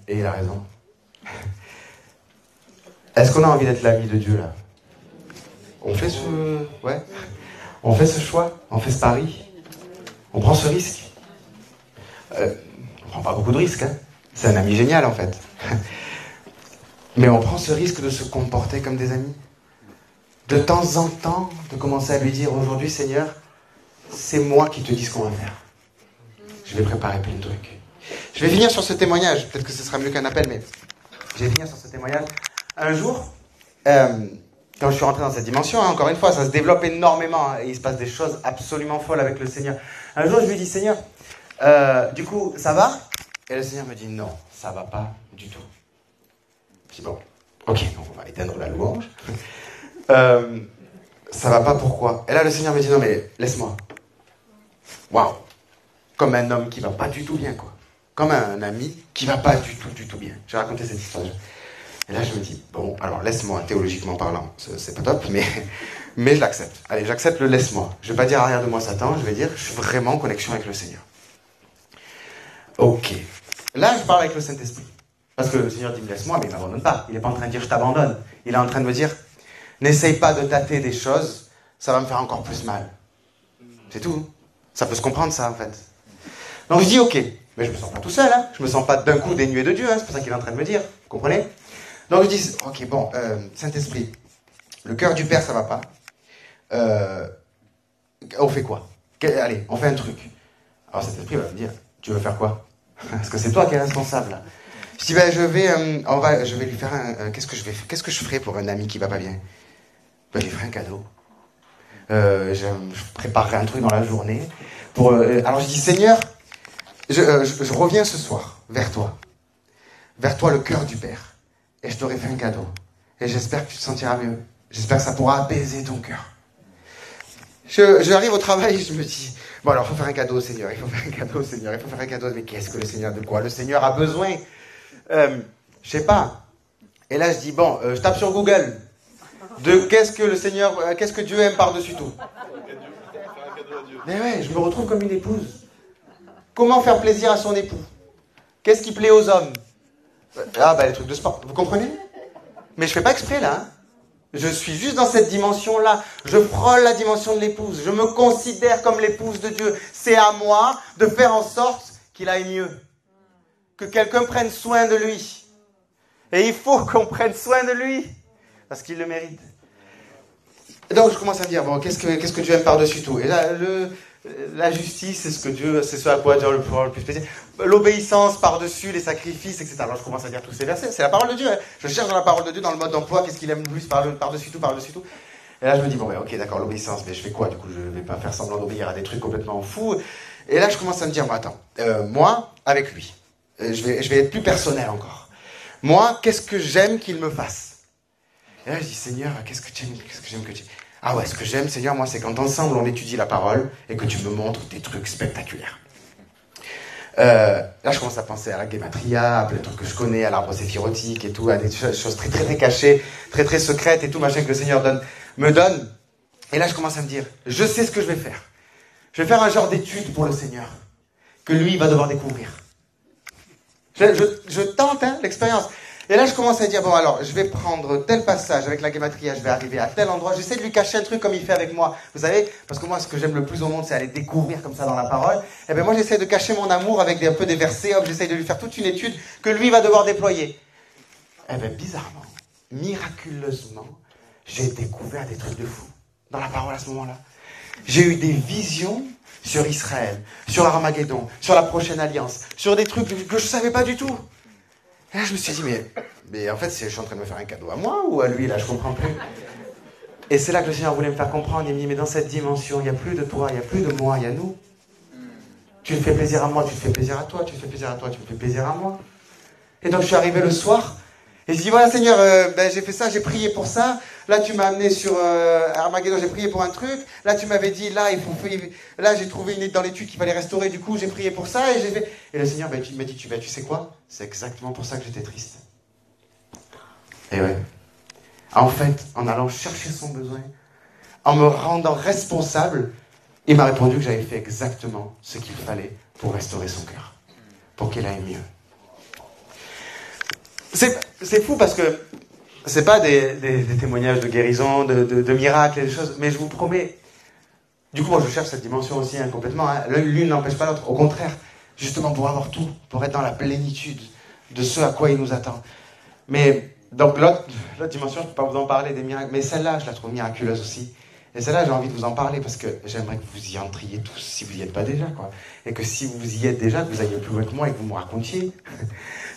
il a raison. Est-ce qu'on a envie d'être l'ami de Dieu, là? On fait ouais. On fait ce choix, on fait ce pari. On prend ce risque. On prend pas beaucoup de risques, hein. C'est un ami génial, en fait. Mais on prend ce risque de se comporter comme des amis. De temps en temps, de commencer à lui dire, aujourd'hui, Seigneur, c'est moi qui te dis ce qu'on va faire. Je vais préparer plein de trucs. Je vais finir sur ce témoignage. Peut-être que ce sera mieux qu'un appel, mais je vais finir sur ce témoignage. Un jour, quand je suis rentré dans cette dimension, hein, encore une fois, ça se développe énormément, hein, et il se passe des choses absolument folles avec le Seigneur. Un jour, je lui dis, Seigneur, du coup, ça va? Et le Seigneur me dit, non, ça va pas du tout. Je dis, bon, ok, donc on va éteindre la louange. Ça va pas, pourquoi? Et là, le Seigneur me dit, non, mais laisse-moi. Waouh! Comme un homme qui va pas du tout bien, quoi. Comme un ami qui va pas du tout bien. Je vais raconter cette histoire. Et là, je me dis, bon, alors laisse-moi, théologiquement parlant, c'est pas top, mais je l'accepte. Allez, j'accepte le laisse-moi. Je vais pas dire arrière de moi Satan, je vais dire, je suis vraiment en connexion avec le Seigneur. Ok. Là, je parle avec le Saint-Esprit. Parce que le Seigneur dit, laisse-moi, mais il m'abandonne pas. Il est pas en train de dire, je t'abandonne. Il est en train de me dire, n'essaye pas de tâter des choses, ça va me faire encore plus mal. C'est tout. Ça peut se comprendre, ça, en fait. Donc je dis, ok, mais je me sens pas tout seul, hein. Je me sens pas d'un coup dénué de Dieu, hein. C'est pour ça qu'il est en train de me dire. Vous comprenez? Donc je dis, ok, bon, Saint-Esprit, le cœur du Père, ça va pas. On fait quoi? Allez, on fait un truc. Alors Saint-Esprit va me dire, tu veux faire quoi? Parce que c'est toi qui es responsable, là. Je dis, ben je vais lui faire qu'est-ce que je ferai pour un ami qui va pas bien? Ben, je lui ferai un cadeau. Je préparerai un truc dans la journée. Alors je dis, Seigneur, je reviens ce soir vers toi le cœur du Père, et je t'aurai fait un cadeau. Et j'espère que tu te sentiras mieux. J'espère que ça pourra apaiser ton cœur. J'arrive au travail et je me dis, bon alors il faut faire un cadeau, Seigneur, il faut faire un cadeau, Seigneur, il faut faire un cadeau. Mais qu'est-ce que le Seigneur, de quoi le Seigneur a besoin? Je sais pas. Et là je dis, bon, je tape sur Google. Qu'est-ce que Dieu aime par-dessus tout? Mais ouais, je me retrouve comme une épouse. Comment faire plaisir à son époux? Qu'est-ce qui plaît aux hommes? Ah, les trucs de sport. Vous comprenez? Mais je fais pas exprès, là. Hein. Je suis juste dans cette dimension-là. Je frôle la dimension de l'épouse. Je me considère comme l'épouse de Dieu. C'est à moi de faire en sorte qu'il aille mieux. Que quelqu'un prenne soin de lui. Et il faut qu'on prenne soin de lui. Parce qu'il le mérite. Et donc je commence à me dire, bon, qu'est-ce que Dieu aime par-dessus tout? Et là, la justice, c'est ce à quoi Dieu le plus plaisir. L'obéissance par-dessus, les sacrifices, etc. Alors je commence à dire tous ces versets. C'est la parole de Dieu. Hein. Je cherche dans la parole de Dieu, dans le mode d'emploi, qu'est-ce qu'il aime le plus par-dessus tout. Et là je me dis, bon, ok, d'accord, l'obéissance, mais je fais quoi? Du coup, je vais pas faire semblant d'obéir à des trucs complètement fous. Et là je commence à me dire, bon, attends, moi, avec lui, je vais être plus personnel encore. Moi, qu'est-ce que j'aime qu'il me fasse? Et là je dis, Seigneur, qu'est-ce que j'aime que tu... Ah ouais, ce que j'aime, Seigneur, moi, c'est quand ensemble on étudie la parole et que tu me montres des trucs spectaculaires. Là, je commence à penser à la Gematria, à plein de trucs que je connais, à l'arbre séphirotique et tout, à des choses très, très, très cachées, très, très secrètes et tout, machin que le Seigneur me donne. Et là, je commence à me dire, je sais ce que je vais faire. Je vais faire un genre d'étude pour le Seigneur, que lui, il va devoir découvrir. Je tente l'expérience. Et là, je commence à dire, bon, alors, je vais prendre tel passage avec la Gematria, je vais arriver à tel endroit, j'essaie de lui cacher un truc comme il fait avec moi. Vous savez, parce que moi, ce que j'aime le plus au monde, c'est aller découvrir comme ça dans la parole. Et bien moi, j'essaie de cacher mon amour avec un peu des versets, hop, j'essaie de lui faire toute une étude que lui va devoir déployer. Et bien bizarrement, miraculeusement, j'ai découvert des trucs de fou dans la parole à ce moment-là. J'ai eu des visions sur Israël, sur Armageddon, sur la prochaine alliance, sur des trucs que je ne savais pas du tout. Et là, je me suis dit, mais en fait, je suis en train de me faire un cadeau à moi ou à lui, là, je comprends plus. Et c'est là que le Seigneur voulait me faire comprendre. Il me dit, mais dans cette dimension, il n'y a plus de toi, il n'y a plus de moi, il y a nous. Tu te fais plaisir à moi, tu te fais plaisir à toi, tu te fais plaisir à toi, tu me fais plaisir à moi. Et donc, je suis arrivé le soir, Et je dis, voilà Seigneur, j'ai fait ça, j'ai prié pour ça. Là, tu m'as amené sur Armageddon, j'ai prié pour un truc. Là, tu m'avais dit, là, là j'ai trouvé une dans l'étude qu'il fallait restaurer. Du coup, j'ai prié pour ça et j'ai fait... Et le Seigneur il m'a dit, tu sais quoi? C'est exactement pour ça que j'étais triste. Et ouais. En fait, en allant chercher son besoin, en me rendant responsable, il m'a répondu que j'avais fait exactement ce qu'il fallait pour restaurer son cœur. Pour qu'il aille mieux. C'est fou parce que c'est pas des témoignages de guérison, de miracles et des choses, mais je vous promets, du coup moi je cherche cette dimension aussi complètement, hein. L'une n'empêche pas l'autre, au contraire, justement pour avoir tout, pour être dans la plénitude de ce à quoi il nous attend. Mais donc l'autre dimension, je ne peux pas vous en parler des miracles, mais celle-là je la trouve miraculeuse aussi. Et celle-là, j'ai envie de vous en parler parce que j'aimerais que vous y entriez tous, si vous n'y êtes pas déjà, quoi. Et que si vous y êtes déjà, que vous ayez plus loin que moi et que vous me racontiez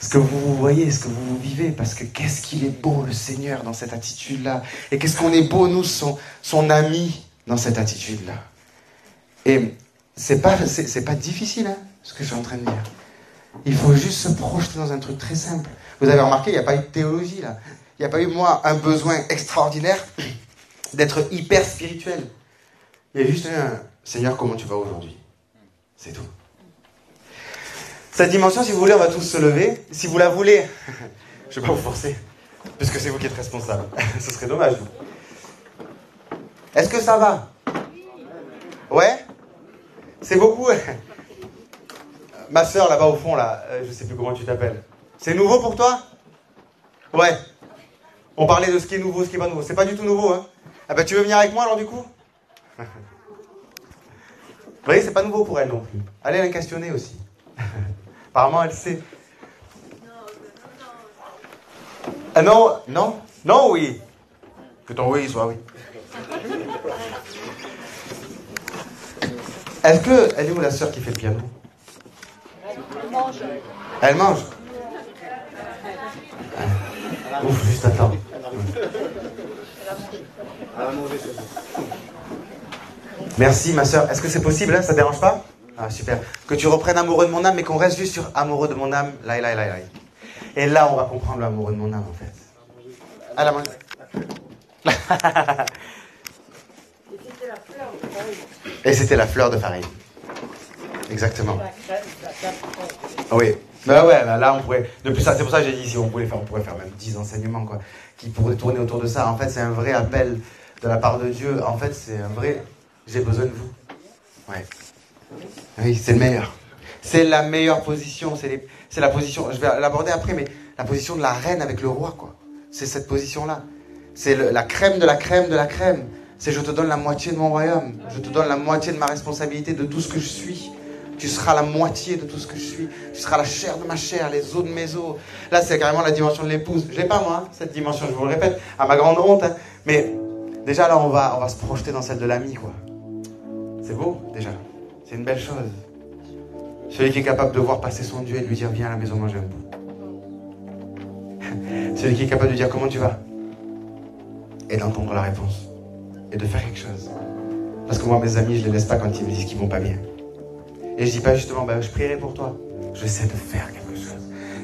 ce que vous voyez, ce que vous vivez. Parce que qu'est-ce qu'il est beau, le Seigneur, dans cette attitude-là. Et qu'est-ce qu'on est beau, nous, son ami, dans cette attitude-là. Et c'est pas difficile, hein, ce que je suis en train de dire. Il faut juste se projeter dans un truc très simple. Vous avez remarqué, il n'y a pas eu de théologie, là. Il n'y a pas eu, moi, un besoin extraordinaire d'être hyper spirituel. Il y a juste un Seigneur, comment tu vas aujourd'hui? C'est tout. Cette dimension, si vous voulez, on va tous se lever. Si vous la voulez, je ne vais pas vous forcer, puisque c'est vous qui êtes responsable. Ce serait dommage. Est-ce que ça va? Ouais? C'est beaucoup. Ma sœur, là-bas au fond, là, je ne sais plus comment tu t'appelles. C'est nouveau pour toi? Ouais. On parlait de ce qui est nouveau, ce qui n'est pas nouveau. C'est pas du tout nouveau, hein? Ah ben tu veux venir avec moi alors du coup? Vous voyez, c'est pas nouveau pour elle non plus. Allez la questionner aussi. Apparemment elle sait. Ah non, non, non, oui. Que ton oui soit oui. Est-ce que... Elle est où la sœur qui fait le piano? Elle mange. Elle mange? Ouf, juste attends. Merci ma soeur. Est-ce que c'est possible, hein? Ça ne dérange pas? Ah super. Que tu reprennes amoureux de mon âme, mais qu'on reste juste sur amoureux de mon âme. Là. Et là, on va comprendre l'amoureux de mon âme, en fait. À la main. Et c'était la fleur de farine. Exactement. Oui. Ben ouais, ben là on pourrait. Depuis ça, c'est pour ça que j'ai dit si on pourrait faire même 10 enseignements quoi, qui pourraient tourner autour de ça. En fait, c'est un vrai appel de la part de Dieu. En fait, c'est un vrai. J'ai besoin de vous. Ouais. Oui, c'est le meilleur. C'est la meilleure position. C'est la position. Je vais l'aborder après, mais la position de la reine avec le roi quoi. C'est cette position-là. C'est la crème de la crème de la crème. C'est je te donne la moitié de mon royaume. Je te donne la moitié de ma responsabilité, de tout ce que je suis. Tu seras la moitié de tout ce que je suis. Tu seras la chair de ma chair, les os de mes os. Là, c'est carrément la dimension de l'épouse. Je l'ai pas, moi, cette dimension, je vous le répète, à ma grande honte. Hein. Mais déjà, là, on va se projeter dans celle de l'ami, quoi. C'est beau, déjà. C'est une belle chose. Celui qui est capable de voir passer son Dieu et de lui dire, viens à la maison manger un bout. Celui qui est capable de dire, comment tu vas? Et d'entendre la réponse. Et de faire quelque chose. Parce que moi, mes amis, je les laisse pas quand ils me disent qu'ils vont pas bien. Et je dis pas justement, je prierai pour toi. J'essaie de faire quelque chose.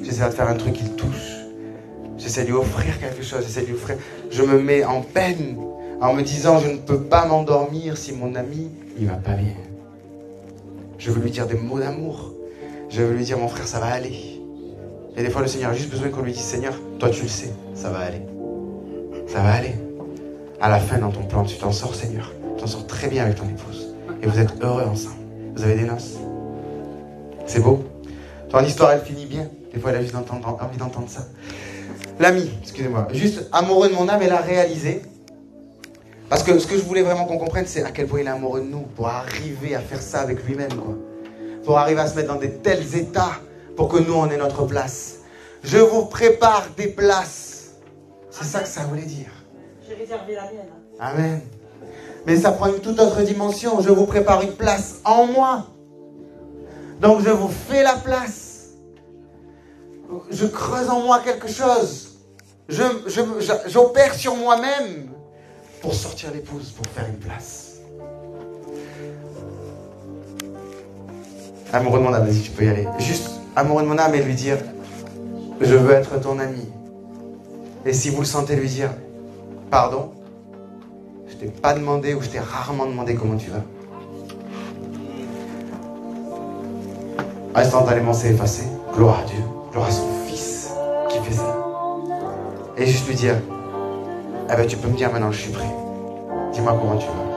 J'essaie de faire un truc qui le touche. J'essaie de lui offrir quelque chose. J'essaie de lui offrir. Je me mets en peine en me disant, je ne peux pas m'endormir si mon ami, il va pas bien. Je veux lui dire des mots d'amour. Je veux lui dire, mon frère, ça va aller. Et des fois, le Seigneur a juste besoin qu'on lui dise, Seigneur, toi tu le sais, ça va aller. Ça va aller. À la fin, dans ton plan, tu t'en sors, Seigneur. Tu t'en sors très bien avec ton épouse. Et vous êtes heureux ensemble. Vous avez des noces. C'est beau. Ton histoire, elle finit bien. Des fois, elle a juste envie d'entendre ça. L'ami, excusez-moi, juste amoureux de mon âme, elle a réalisé. Parce que ce que je voulais vraiment qu'on comprenne, c'est à quel point il est amoureux de nous. Pour arriver à faire ça avec lui-même, quoi. Pour arriver à se mettre dans des tels états pour que nous, on ait notre place. Je vous prépare des places. C'est ça que ça voulait dire. J'ai réservé la mienne. Amen. Mais ça prend une toute autre dimension. Je vous prépare une place en moi. Donc je vous fais la place. Je creuse en moi quelque chose. J'opère sur moi-même pour sortir l'épouse, pour faire une place. Amoureux de mon âme, vas-y, tu peux y aller. Juste amoureux de mon âme et lui dire, je veux être ton ami. Et si vous le sentez, lui dire, pardon, je t'ai pas demandé ou je t'ai rarement demandé comment tu vas. Instantanément, c'est effacé. Gloire à Dieu, gloire à son Fils qui fait ça. Et juste lui dire, eh ben, tu peux me dire maintenant, je suis prêt. Dis-moi comment tu vas.